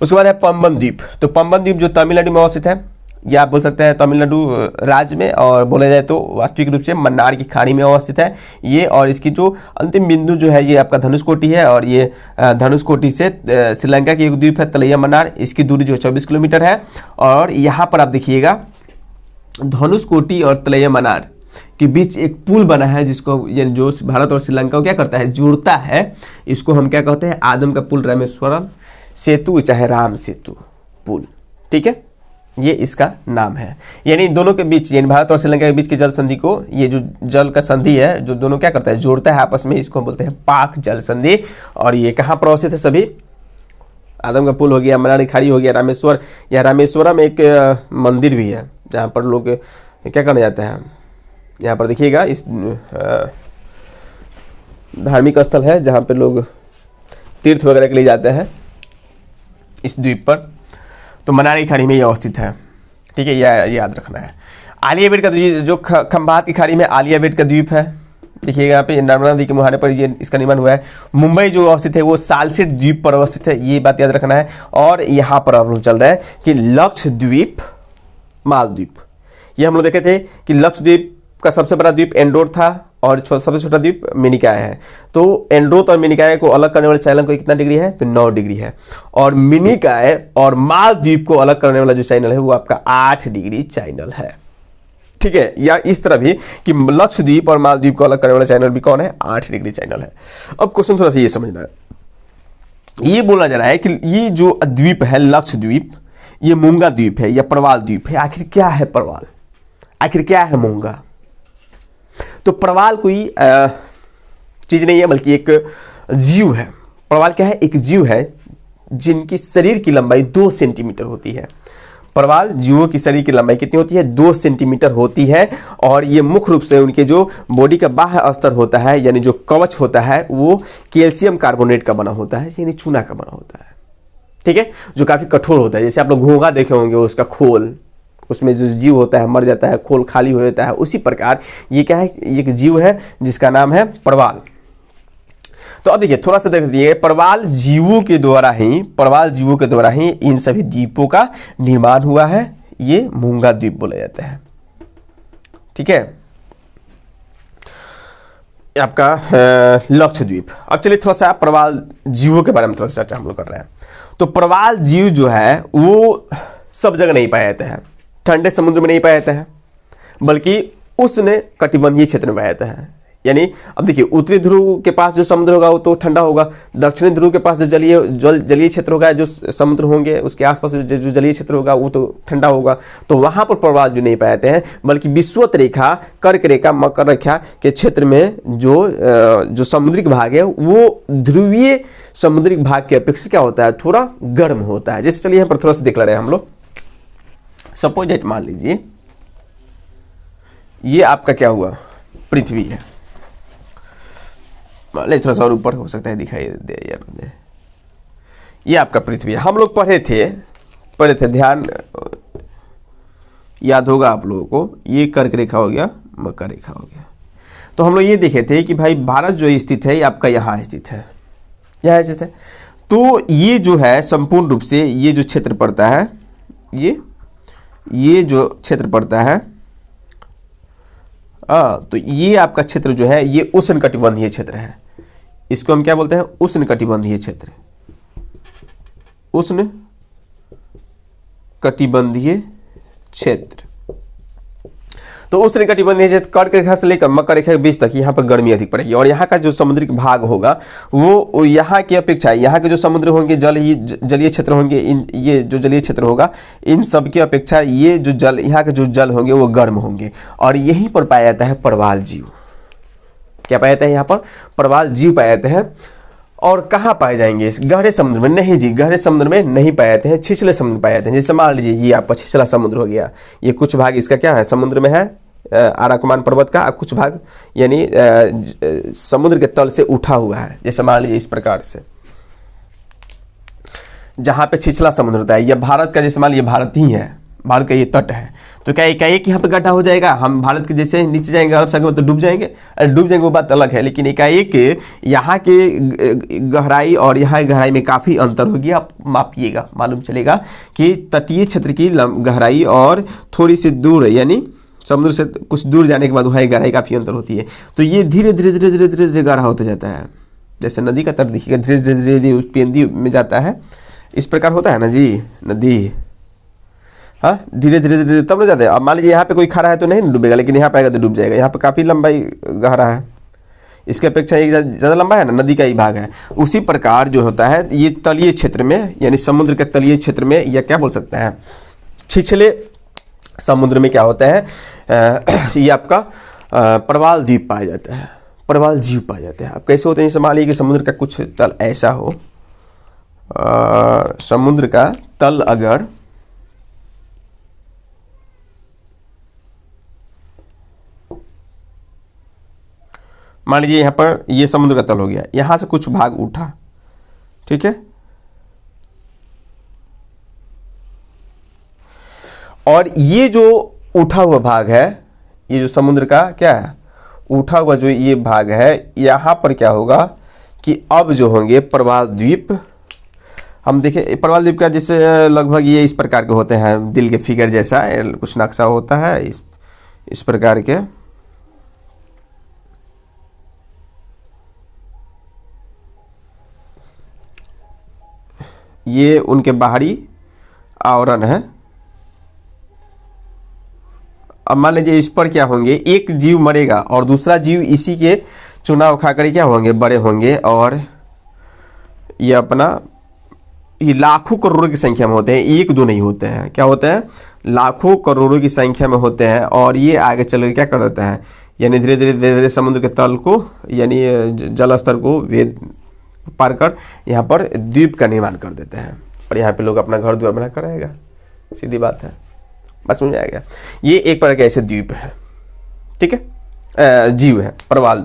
उसके बाद है पंबन द्वीप। तो पंबन द्वीप जो तमिलनाडु में अवस्थित है, या आप बोल सकते हैं तमिलनाडु राज्य में, और बोला जाए तो वास्तविक रूप से मन्नार की खाड़ी में अवस्थित है ये। और इसकी जो अंतिम बिंदु जो है ये आपका धनुषकोटी है, और ये धनुषकोटी से श्रीलंका की एक द्वीप है तलैया मन्नार, इसकी दूरी जो 24 किलोमीटर है। और यहाँ पर आप देखिएगा धनुषकोटी और तलैया मन्नार के बीच एक पुल बना है, जिसको यानी जो भारत और श्रीलंका को क्या करता है, जोड़ता है। इसको हम क्या कहते हैं, आदम का पुल, रामेश्वरम सेतु, चाहे राम सेतु पुल, ठीक है, ये इसका नाम है। यानी दोनों के बीच, यानी भारत और श्रीलंका के बीच की जल संधि को, ये जो जल का संधि है जो दोनों क्या करता है, जोड़ता है आपस में, इसको हम बोलते हैं पाक जल संधि। और ये कहाँ पर अवस्थित है सभी, आदम का पुल हो गया, मन्नार की खाड़ी हो गया, रामेश्वर, या रामेश्वरम एक मंदिर भी है जहाँ पर लोग क्या करने जाते हैं। यहाँ पर देखिएगा इस धार्मिक स्थल है जहाँ पे लोग तीर्थ वगैरह के लिए जाते हैं इस द्वीप पर। तो मन्नार की खाड़ी में ये अवस्थित है, ठीक है, यह याद रखना है। आलिया बेट का जो खंभात की खाड़ी में आलिया बेट का द्वीप है, देखिएगा यहाँ पे नर्मदा नदी के मुहाने पर ये इसका निर्माण हुआ है। मुंबई जो अवस्थित है वो सालसेट द्वीप पर अवस्थित है, ये बात याद रखना है। और यहाँ पर हम लोग चल रहा है कि लक्षद्वीप, मालदीप, ये हम लोग देखे थे कि लक्षद्वीप का सबसे बड़ा द्वीप एंड्रोथ था और सबसे छोटा द्वीप मिनिकॉय है। तो एंड्रोथ और मिनिकॉय को अलग करने वाले चैनल को कितना डिग्री है, तो 9 डिग्री है। और मिनिकॉय और मालदीप को अलग करने वाला जो चैनल है वो आपका 8 डिग्री चैनल है, ठीक है। या इस तरह भी कि लक्षद्वीप और मालदीप को अलग करने वाला चैनल भी कौन है, 8 डिग्री चैनल है। अब क्वेश्चन थोड़ा सा ये समझना है, ये बोला जा रहा है कि ये जो द्वीप है लक्षद्वीप, ये मूंगा द्वीप है या प्रवाल द्वीप है। आखिर क्या है प्रवाल, आखिर क्या है मूंगा? तो प्रवाल कोई चीज नहीं है बल्कि एक जीव है। प्रवाल क्या है, एक जीव है जिनकी शरीर की लंबाई 2 सेंटीमीटर होती है। प्रवाल जीवों की शरीर की लंबाई कितनी होती है, 2 सेंटीमीटर होती है। और ये मुख्य रूप से उनके जो बॉडी का बाह्य स्तर होता है, यानी जो कवच होता है, वो कैल्शियम कार्बोनेट का बना होता है, यानी चूना का बना होता है, ठीक है, जो काफी कठोर होता है। जैसे आप लोग घोंघा देखे होंगे, उसका खोल, उसमें जो जीव होता है मर जाता है, खोल खाली हो जाता है, उसी प्रकार ये क्या है, एक जीव है जिसका नाम है प्रवाल। तो अब देखिए थोड़ा सा देख लीजिए, प्रवाल जीवों के द्वारा ही इन सभी द्वीपों का निर्माण हुआ है। ये मूंगा द्वीप बोला जाता है, ठीक है, आपका लक्षद्वीप। अब चलिए थोड़ा सा प्रवाल जीवों के बारे में थोड़ा सा चर्चा हम लोग कर रहे हैं। तो प्रवाल जीव जो है वो सब जगह नहीं पाया जाता है, ठंडे समुद्र में नहीं पाया जाता है, बल्कि उष्ण कटिबंधीय क्षेत्र में पाया जाता है। यानी अब देखिए उत्तरी ध्रुव के पास जो समुद्र होगा वो तो ठंडा होगा, दक्षिणी ध्रुव के पास जो जलीय क्षेत्र होगा, जो समुद्र होंगे उसके आसपास जो जलीय क्षेत्र होगा वो तो ठंडा होगा। तो वहां पर प्रवाल जो नहीं पाए जाते हैं, बल्कि विषुवत रेखा, कर्क रेखा, मकर रेखा के क्षेत्र में जो समुद्रिक भाग है वो ध्रुवीय समुद्रिक भाग के अपेक्षा क्या होता है, थोड़ा गर्म होता है। जैसे चलिए यहाँ पर थोड़ा सा देख ले रहे हैं हम लोग। सपोज दैट मान लीजिए ये आपका क्या हुआ, पृथ्वी है, मान लीजिए थोड़ा सा और ऊपर हो सकता है दिखाई दे यार, ये आपका पृथ्वी है। हम लोग पढ़े थे, ध्यान याद होगा आप लोगों को, ये कर्क रेखा हो गया, मकर रेखा हो गया। तो हम लोग ये देखे थे कि भाई भारत जो स्थित है ये आपका यहाँ स्थित है, यहाँ स्थित है। तो ये जो है संपूर्ण रूप से ये जो क्षेत्र पड़ता है, ये जो क्षेत्र पड़ता है, तो ये आपका क्षेत्र जो है ये उष्ण कटिबंधीय क्षेत्र है। इसको हम क्या बोलते हैं, उष्ण कटिबंधीय क्षेत्र, उष्ण कटिबंधीय क्षेत्र। तो उष्ण कटिबंधीय क्षेत्र कर्क रेखा से लेकर मकर रेखा के बीच तक यहाँ पर गर्मी अधिक पड़ेगी। और यहाँ का जो समुद्रिक भाग होगा वो यहाँ की अपेक्षा, यहाँ के जो समुद्र होंगे, जलीय क्षेत्र होंगे, ये जो जलीय क्षेत्र होगा इन सब की अपेक्षा ये जो जल, यहाँ के जो जल होंगे वो गर्म होंगे। और यहीं पर पाया जाता है प्रवाल जीव। क्या पाया जाता है यहाँ पर, प्रवाल जीव पाए जाते हैं। और कहाँ पाए जाएंगे, गहरे समुद्र में नहीं जी, गहरे समुद्र में नहीं पाए जाते हैं, छिछले समुद्र में पाए जाते हैं। जैसे मान लीजिए ये आपका छिछला समुद्र हो गया, ये कुछ भाग इसका क्या है, समुद्र में है, आराकुमान पर्वत का, कुछ भाग यानी समुद्र के तल से उठा हुआ है। जैसे मान लीजिए इस प्रकार से, जहाँ पे छिछला समुद्र होता है, यह भारत का, जैसे मान लीजिए भारत ही है, भारत का ये तट है, तो क्या एकाएक यहाँ पे गड्ढा हो जाएगा? हम भारत के जैसे नीचे जाएंगे अरब सागर में तो डूब जाएंगे? अरे डूब जाएंगे वो बात अलग है, लेकिन एकाएक यहाँ के गहराई और यहाँ की गहराई में काफ़ी अंतर होगी। आप मापिएगा, मालूम चलेगा कि तटीय क्षेत्र की गहराई और थोड़ी सी दूर यानी समुद्र से कुछ दूर जाने के बाद वहाँ की गहराई काफ़ी अंतर होती है। तो ये धीरे धीरे धीरे धीरे धीरे धीरे गहरा होता जाता है। जैसे नदी का तट देखिएगा धीरे धीरे धीरे धीरे पेंदी में जाता है, इस प्रकार होता है ना जी नदी। हाँ, धीरे धीरे धीरे तब ना जाते हैं। अब मान लीजिए यहाँ पे कोई खड़ा है तो नहीं डूबेगा, लेकिन यहाँ पे आएगा तो डूब जाएगा। यहाँ पे काफ़ी लंबाई गहरा है, इसके अपेक्षा एक ज़्यादा लंबा है ना, नदी का ही भाग है। उसी प्रकार जो होता है ये तलीय क्षेत्र में यानी समुद्र के तलीय क्षेत्र में, या क्या बोल सकते हैं छिछले समुद्र में क्या होता है, ये आपका प्रवाल द्वीप पाया जाता है, प्रवाल जीव पाए जाते हैं। अब कैसे होते हैं? जैसे मान लीजिए कि समुद्र का कुछ तल ऐसा हो, समुद्र का तल अगर मान लीजिए यहाँ पर ये समुद्र का तल हो गया, यहाँ से कुछ भाग उठा, ठीक है, और ये जो उठा हुआ भाग है, ये जो समुद्र का क्या है उठा हुआ जो ये भाग है, यहाँ पर क्या होगा कि अब जो होंगे प्रवाल द्वीप, हम देखें प्रवाल द्वीप का जैसे लगभग ये इस प्रकार के होते हैं, दिल के फिगर जैसा कुछ नक्शा होता है इस प्रकार के। ये उनके बाहरी आवरण है। अब मान लीजिए इस पर क्या होंगे, एक जीव मरेगा और दूसरा जीव इसी के चुनाव खाकर क्या होंगे, बड़े होंगे, और ये अपना ये लाखों करोड़ों की संख्या में होते हैं, एक दो नहीं होते हैं। क्या होते हैं? लाखों करोड़ों की संख्या में होते हैं, और ये आगे चल कर क्या कर देते हैं, यानी धीरे धीरे धीरे धीरे समुद्र के तल को यानी जल स्तर को वेद पार कर यहाँ पर द्वीप का निर्माण कर देते हैं, और यहाँ पे लोग अपना घर द्वार बना कर रहेगा। सीधी बात है, बस समझ आएगा। ये एक प्रकार के ऐसे द्वीप है, ठीक है, जीव है प्रवाल।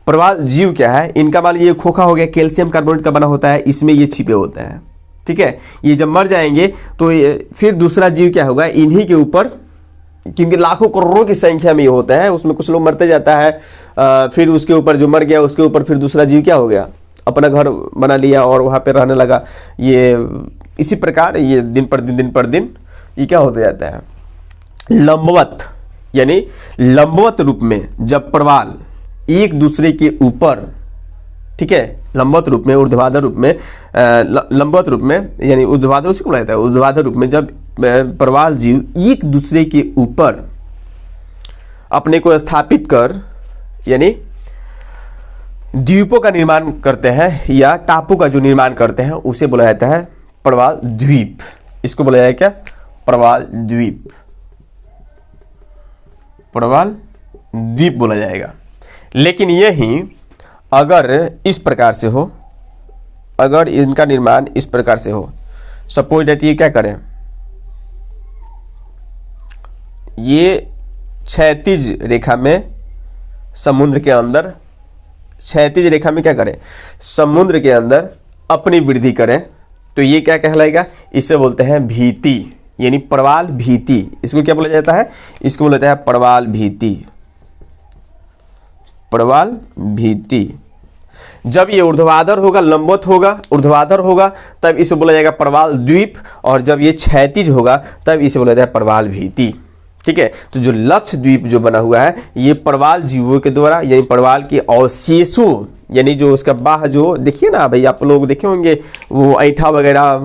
प्रवाल जीव क्या है, इनका मान लीजिए खोखा हो गया, कैल्शियम कार्बोनेट का बना होता है, इसमें ये छिपे होते हैं, ठीक है। ये जब मर जाएंगे तो फिर दूसरा जीव क्या होगा, इन्हीं के ऊपर, क्योंकि लाखों करोड़ों की संख्या में ये होता है, उसमें कुछ लोग मरते जाता है, फिर उसके ऊपर जो मर गया उसके ऊपर फिर दूसरा जीव क्या हो गया, अपना घर बना लिया और वहाँ पे रहने लगा। ये इसी प्रकार ये दिन पर दिन ये क्या होता जाता है, लंबवत, यानी लंबवत रूप में जब प्रवाल एक दूसरे के ऊपर, ठीक है, लंबवत रूप में, ऊर्ध्वाधर रूप में, लंबवत रूप में यानी ऊर्ध्वाधर उसी को बोला जाता है, ऊर्ध्वाधर रूप में जब प्रवाल जीव एक दूसरे के ऊपर अपने को स्थापित कर यानी द्वीपों का निर्माण करते हैं या टापू का जो निर्माण करते हैं उसे बोला जाता है प्रवाल द्वीप। इसको बोला जाए क्या, प्रवाल द्वीप, प्रवाल द्वीप बोला जाएगा। लेकिन यही अगर इस प्रकार से हो, अगर इनका निर्माण इस प्रकार से हो, सपोज दैट ये क्या करें, ये क्षैतिज रेखा में समुद्र के अंदर, क्षैतिज रेखा में क्या करें, समुद्र के अंदर अपनी वृद्धि करें, तो ये क्या कहलाएगा, इसे बोलते हैं भीति, यानी प्रवाल भीति। इसको क्या बोला जाता है, इसको बोला जाता है प्रवाल भीति, प्रवाल भीति। जब ये ऊर्ध्वाधर होगा, लंबवत होगा, ऊर्ध्वाधर होगा, तब इसे बोला जाएगा प्रवाल द्वीप, और जब ये क्षैतिज होगा तब इसे बोला जाएगा प्रवाल भीति, ठीक है। तो जो लक्षद्वीप जो बना हुआ है ये प्रवाल जीवों के द्वारा, यानी प्रवाल के अवशेषों, यानी जो उसका बाह जो देखिए ना भाई, आप लोग देखे होंगे वो ऐठा वगैरह,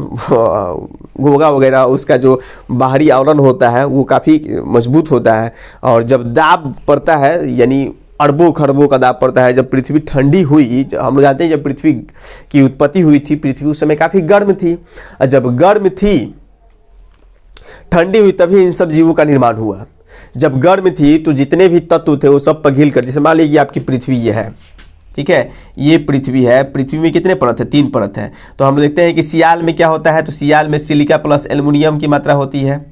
घोगा वगैरह, उसका जो बाहरी आवरण होता है वो काफ़ी मजबूत होता है, और जब दाब पड़ता है यानी अरबों खरबों का दाब पड़ता है, जब पृथ्वी ठंडी हुई, हम लोग जानते हैं जब पृथ्वी की उत्पत्ति हुई थी, पृथ्वी उस समय काफ़ी गर्म थी, और जब गर्म थी, ठंडी हुई, तभी इन सब जीवों का निर्माण हुआ। जब गर्म थी तो जितने भी तत्व थे वो सब पिघल कर, जैसे मान लीजिए आपकी पृथ्वी ये है, ठीक है, ये पृथ्वी है, पृथ्वी में कितने परत है, 3 परत है। तो हम देखते हैं कि सियाल में क्या होता है, तो सियाल में सिलिका प्लस एल्युमिनियम की मात्रा होती है,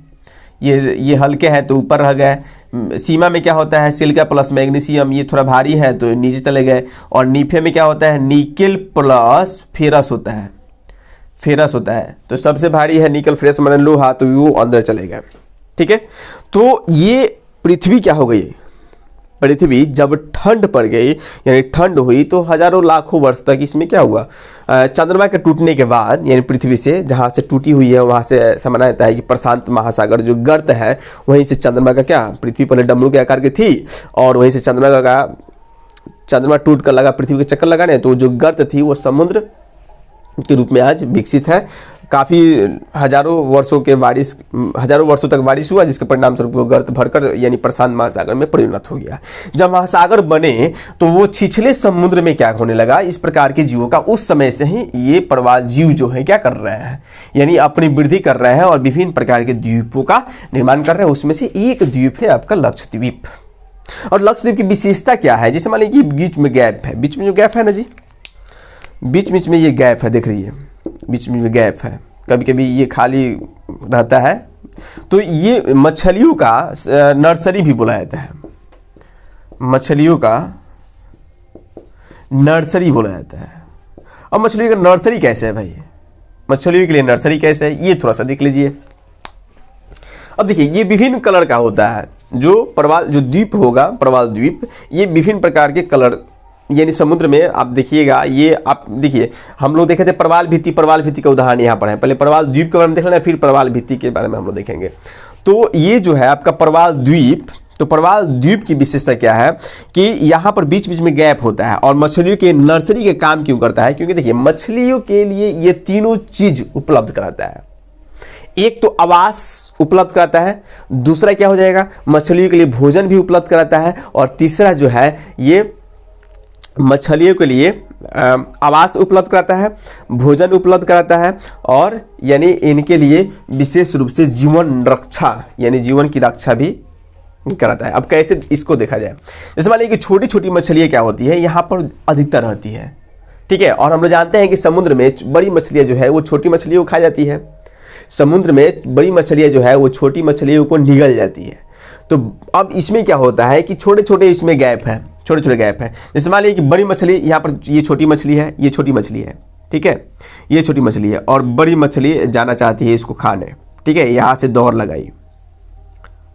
ये हल्के है तो ऊपर रह गए। सीमा में क्या होता है, सिलिका प्लस मैग्नीशियम, ये थोड़ा भारी है तो नीचे चले गए। और नीफे में क्या होता है, निकेल प्लस फेरस होता है, फेरस होता है, तो सबसे भारी है निकल, फेरस माने लोहा, तो वो अंदर चले गए। ठीक है, तो ये पृथ्वी क्या हो गई, पृथ्वी जब ठंड पड़ गई यानी ठंड हुई तो हजारों लाखों वर्ष तक इसमें क्या हुआ, चंद्रमा के टूटने के बाद यानी पृथ्वी से जहाँ से टूटी हुई है वहाँ से ऐसा माना जाता है कि प्रशांत महासागर जो गर्त है वहीं से चंद्रमा का क्या, पृथ्वी पहले डमरू के आकार की थी और वहीं से चंद्रमा टूट कर लगा पृथ्वी के चक्कर लगाने, तो जो गर्त थी वो समुद्र के रूप में आज विकसित है। काफ़ी हजारों वर्षों तक बारिश हुआ जिसके परिणाम स्वरूप वो गर्त भरकर यानी प्रशांत महासागर में परिणत हो गया। जब महासागर बने तो वो छिछले समुद्र में क्या होने लगा, इस प्रकार के जीवों का उस समय से ही ये प्रवाल जीव जो है क्या कर रहे हैं, यानी अपनी वृद्धि कर रहे हैं और विभिन्न प्रकार के द्वीपों का निर्माण कर रहे हैं। उसमें से एक द्वीप है आपका लक्षद्वीप। और लक्षद्वीप की विशेषता क्या है, जैसे मान लीजिए बीच में गैप है, बीच में जो गैप है ना जी, बीच में ये गैप है, देख रही है बीच में गैप है, कभी कभी ये खाली रहता है, तो ये मछलियों का नर्सरी भी बोला जाता है, मछलियों का नर्सरी बोला जाता है। अब मछलियों का नर्सरी कैसे है भाई, मछलियों के लिए नर्सरी कैसे है ये थोड़ा सा देख लीजिए। अब देखिए ये विभिन्न कलर का होता है, जो द्वीप होगा प्रवाल द्वीप, ये विभिन्न प्रकार के कलर यानी समुद्र में आप देखिएगा, ये आप देखिए हम लोग देखे थे प्रवाल भित्ति का उदाहरण यहाँ पर है, पहले प्रवाल द्वीप के बारे में देख लेना फिर प्रवाल भित्ति के बारे में हम लोग देखेंगे। तो ये जो है आपका प्रवाल द्वीप, तो प्रवाल द्वीप की विशेषता क्या है कि यहाँ पर बीच बीच में गैप होता है और मछलियों के नर्सरी के काम क्यों करता है, क्योंकि देखिए मछलियों के लिए ये तीनों चीज उपलब्ध कराता है। एक तो आवास उपलब्ध कराता है, दूसरा क्या हो जाएगा मछलियों के लिए भोजन भी उपलब्ध कराता है, और तीसरा जो है ये मछलियों के लिए आवास उपलब्ध कराता है, भोजन उपलब्ध कराता है, और यानी इनके लिए विशेष रूप से जीवन रक्षा यानी जीवन की रक्षा भी कराता है। अब कैसे इसको देखा जाए, जैसे मान लीजिए कि छोटी छोटी मछलियाँ क्या होती है यहाँ पर अधिकतर रहती है, ठीक है, और हम लोग जानते हैं कि समुद्र में बड़ी मछलियाँ जो है वो छोटी मछलियों को खा जाती है, समुद्र में बड़ी मछलियाँ जो है वो छोटी मछलियों को निगल जाती है। तो अब इसमें क्या होता है कि छोटे छोटे इसमें गैप है, छोटे छोटे गैप है। जैसे मान लीजिए कि बड़ी मछली यहाँ पर ये छोटी मछली है, ये छोटी मछली है, ठीक है, ये छोटी मछली है और बड़ी मछली जाना चाहती है इसको खाने, ठीक है, यहाँ से दौड़ लगाई,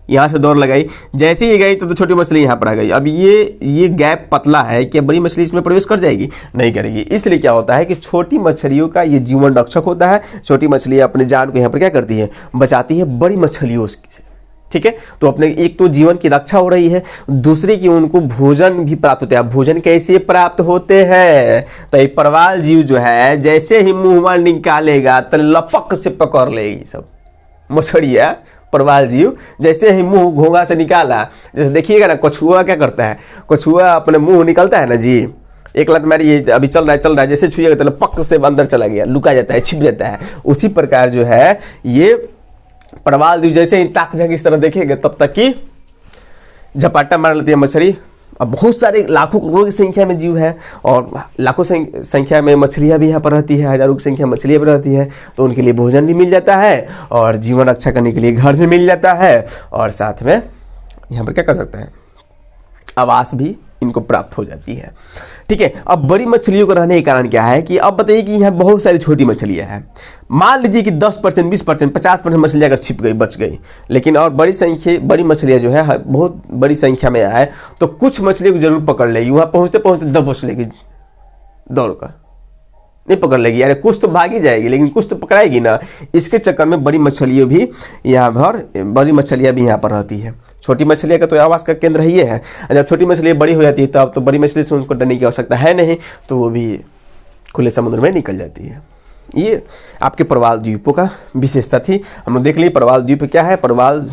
यहाँ से दौड़ लगाई, जैसे ही गई तो छोटी मछली यहाँ पर आ गई। अब ये गैप पतला है, क्या बड़ी मछली इसमें प्रवेश कर जाएगी? नहीं करेगी। इसलिए क्या होता है कि छोटी मछलियों का ये जीवन रक्षक होता है, छोटी मछली अपने जान को यहाँ पर क्या करती है, बचाती है बड़ी मछलियों से, ठीक है। तो अपने एक तो जीवन की रक्षा हो रही है, दूसरे की उनको भोजन भी प्राप्त होता है। भोजन कैसे प्राप्त होते हैं, तो ये प्रवाल जीव जो है जैसे ही मुंह में निकालेगा तो लपक से पकड़ लेगी सब मछलियाँ। प्रवाल जीव जैसे ही मुंह घोंघा से निकाला, जैसे देखिएगा ना कछुआ क्या करता है, कछुआ अपने मुंह निकलता है ना जी, एक लत मारी ये अभी चल रहा है, जैसे छुएगा तो पक से अंदर चला गया, लुका जाता है, छिप जाता है। उसी प्रकार जो है ये प्रवाल द्वीप जैसे ही ताक झांक इस तरह देखेंगे तब तक कि झपाटा मार लेती है मछली। अब बहुत सारे लाखों करोड़ों की संख्या में जीव है और लाखों संख्या में मछलियाँ भी यहाँ पर रहती है, हजारों की संख्या में मछलियाँ भी रहती है, तो उनके लिए भोजन भी मिल जाता है और जीवन रक्षा करने के लिए घर भी मिल जाता है, और साथ में यहाँ पर क्या कर सकते हैं, आवास भी इनको प्राप्त हो जाती है, ठीक है। अब बड़ी मछलियों को रहने के कारण क्या है कि अब बताइए कि यहाँ बहुत सारी छोटी मछलियाँ हैं, मान लीजिए कि 10%, 20%, 50% मछलियाँ अगर छिप गई, बच गई, लेकिन और बड़ी मछलियाँ जो है बहुत बड़ी संख्या में आए तो कुछ मछलियों को जरूर पकड़ लेगी, वहाँ पहुँचते पहुँचते दबोच लेगी, दौड़ कर नहीं पकड़ लेगी, अरे कुछ तो भागी जाएगी लेकिन कुछ तो पकड़ाएगी ना। इसके चक्कर में बड़ी मछलियाँ भी यहाँ पर रहती है। छोटी मछलियाँ का तो आवास का केंद्र ही है। जब छोटी मछलियाँ बड़ी हो जाती है तब तो बड़ी मछली से उनको डरने की आवश्यकता है नहीं, तो वो भी खुले समुद्र में निकल जाती है। ये आपके प्रवाल द्वीपों का विशेषता थी। हम लोग देख लिए प्रवाल द्वीप क्या है। प्रवाल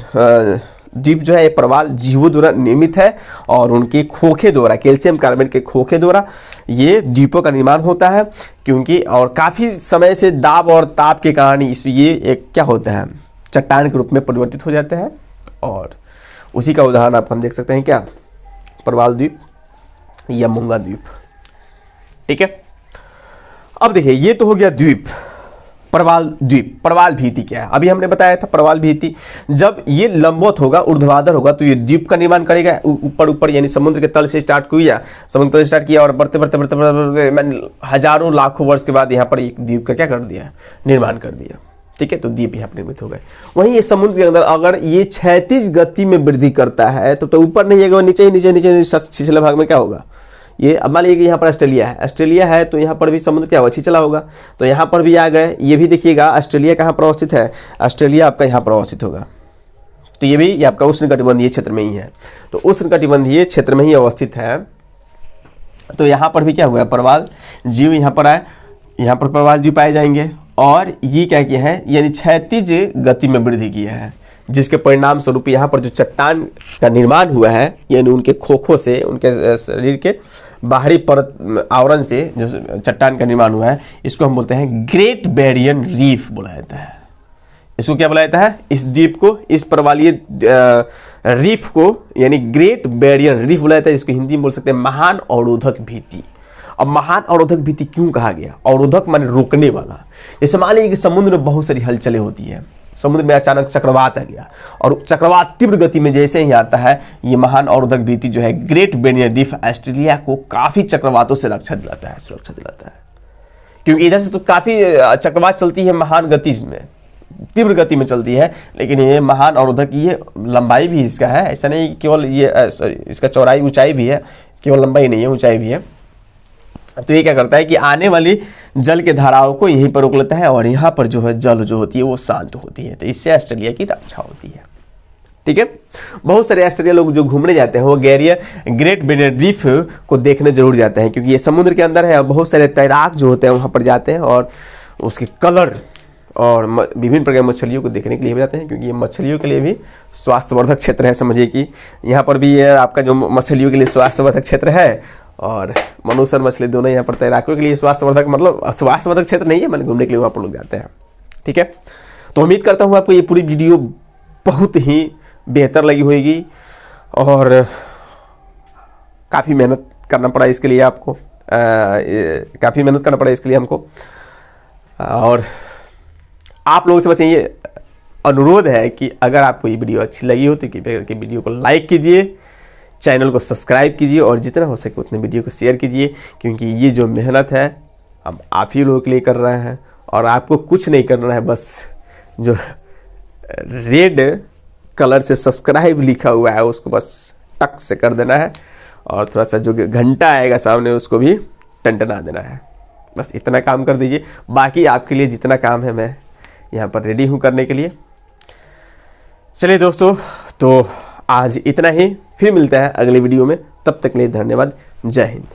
द्वीप जो है प्रवाल जीवों द्वारा निर्मित है और उनके खोखे द्वारा, कैल्शियम कार्बोनेट के खोखे द्वारा ये द्वीपों का निर्माण होता है, क्योंकि और काफ़ी समय से दाब और ताप के कारण ये एक क्या होता है, चट्टान के रूप में परिवर्तित हो जाते हैं। और उसी का उदाहरण आप हम देख सकते हैं क्या, प्रवाल द्वीप या मूंगा द्वीप, ठीक है। अब देखिए ये तो हो गया द्वीप, प्रवाल द्वीप। प्रवाल भित्ति क्या है, अभी हमने बताया था। प्रवाल भित्ति जब ये लंबवत होगा, ऊर्ध्वाधर होगा, तो ये द्वीप का निर्माण करेगा। ऊपर यानी समुद्र के तल से स्टार्ट किया, समुद्र तल से स्टार्ट किया और बढ़ते बढ़ते बढ़ते बढ़ते हजारों लाखों वर्ष के बाद यहाँ पर एक द्वीप का क्या कर दिया, निर्माण कर दिया, ठीक है, तो द्वीप यहाँ पर निर्मित हो गए। वहीं ये समुद्र के अंदर अगर ये क्षैतिज गति में वृद्धि करता है तो ऊपर नहीं जाएगा, नीचे ही नीचे छिछले भाग में क्या होगा, ये अब मान लीजिए कि यहाँ पर ऑस्ट्रेलिया है तो यहाँ पर भी समुद्र क्या होगा, छिछला होगा। तो यहाँ पर भी आ गए, ये भी देखिएगा ऑस्ट्रेलिया कहाँ पर अवस्थित है, ऑस्ट्रेलिया आपका यहाँ पर अवस्थित होगा। तो ये भी ये आपका उष्णकटिबंधीय क्षेत्र में ही है, तो उष्णकटिबंधीय क्षेत्र में ही अवस्थित है। तो यहाँ पर भी क्या हुआ, प्रवाल जीव यहाँ पर आए, यहाँ पर प्रवाल जीव पाए जाएंगे और ये क्या किया है, यानी क्षैतिज गति में वृद्धि किया है, जिसके परिणाम स्वरूप यहाँ पर जो चट्टान का निर्माण हुआ है, यानी उनके खोखों से, उनके शरीर के बाहरी परत आवरण से जो चट्टान का निर्माण हुआ है, इसको हम बोलते हैं ग्रेट बैरियर रीफ बोला जाता है। इसको क्या बोला जाता है, इस द्वीप को, इस प्रवालीय रीफ को यानी ग्रेट बैरियर रीफ बोला जाता है, जिसको हिंदी में बोल सकते हैं महान अवरोधक भित्ति। अब महान अवरोधक भित्ति क्यों कहा गया, अवरोधक माने रोकने वाला। जैसे मान लीजिए कि समुद्र में बहुत सारी हलचलें होती है, समुद्र में अचानक चक्रवात आ गया और चक्रवात तीव्र गति में जैसे ही आता है, ये महान अवरोधक भित्ति जो है ग्रेट बैरियर रीफ ऑस्ट्रेलिया को काफी चक्रवातों से रक्षा दिलाता है, सुरक्षा दिलाता है। क्योंकि इधर से तो काफी चक्रवात चलती है, महान गति में, तीव्र गति में चलती है, लेकिन ये महान अवरोधक, ये लंबाई भी इसका है, ऐसा नहीं केवल ये इसका चौड़ाई ऊंचाई भी है, केवल लंबाई नहीं है ऊंचाई भी है। तो ये क्या करता है कि आने वाली जल के धाराओं को यहीं पर रोक लेता है और यहाँ पर जो है जल जो होती है वो शांत होती है, तो इससे ऑस्ट्रेलिया की रक्षा होती है। ठीक है, बहुत सारे ऑस्ट्रेलिया लोग जो घूमने जाते हैं वो ग्रेट बैरियर रीफ को देखने जरूर जाते हैं, क्योंकि ये समुद्र के अंदर है और बहुत सारे तैराक जो होते हैं वहाँ पर जाते हैं और उसके कलर और विभिन्न प्रकार की मछलियों को देखने के लिए भी जाते हैं, क्योंकि ये मछलियों के लिए भी स्वास्थ्यवर्धक क्षेत्र है। समझिए कि यहाँ पर भी ये आपका जो मछलियों के लिए स्वास्थ्यवर्धक क्षेत्र है और मनुष्य और मछली दोनों यहाँ पर तैराकों के लिए स्वास्थ्यवर्धक, मतलब स्वास्थ्यवर्धक क्षेत्र नहीं है, मैंने घूमने के लिए वहाँ पर लोग जाते हैं। ठीक है, तो उम्मीद करता हूँ आपको ये पूरी वीडियो बहुत ही बेहतर लगी होगी और काफ़ी मेहनत करना पड़ा इसके लिए आपको, काफ़ी मेहनत करना पड़ा इसके लिए हमको। और आप लोगों से बस ये अनुरोध है कि अगर आपको ये वीडियो अच्छी लगी हो तो कृपया करके वीडियो को लाइक कीजिए, चैनल को सब्सक्राइब कीजिए और जितना हो सके उतने वीडियो को शेयर कीजिए, क्योंकि ये जो मेहनत है हम आप ही लोगों के लिए कर रहे हैं और आपको कुछ नहीं करना है, बस जो रेड कलर से सब्सक्राइब लिखा हुआ है उसको बस टक से कर देना है और थोड़ा सा जो घंटा आएगा सामने उसको भी टंटना देना है। बस इतना काम कर दीजिए, बाकी आपके लिए जितना काम है मैं यहाँ पर रेडी हूँ करने के लिए। चलिए दोस्तों, तो आज इतना ही, फिर मिलता है अगले वीडियो में, तब तक के लिए धन्यवाद, जय हिंद।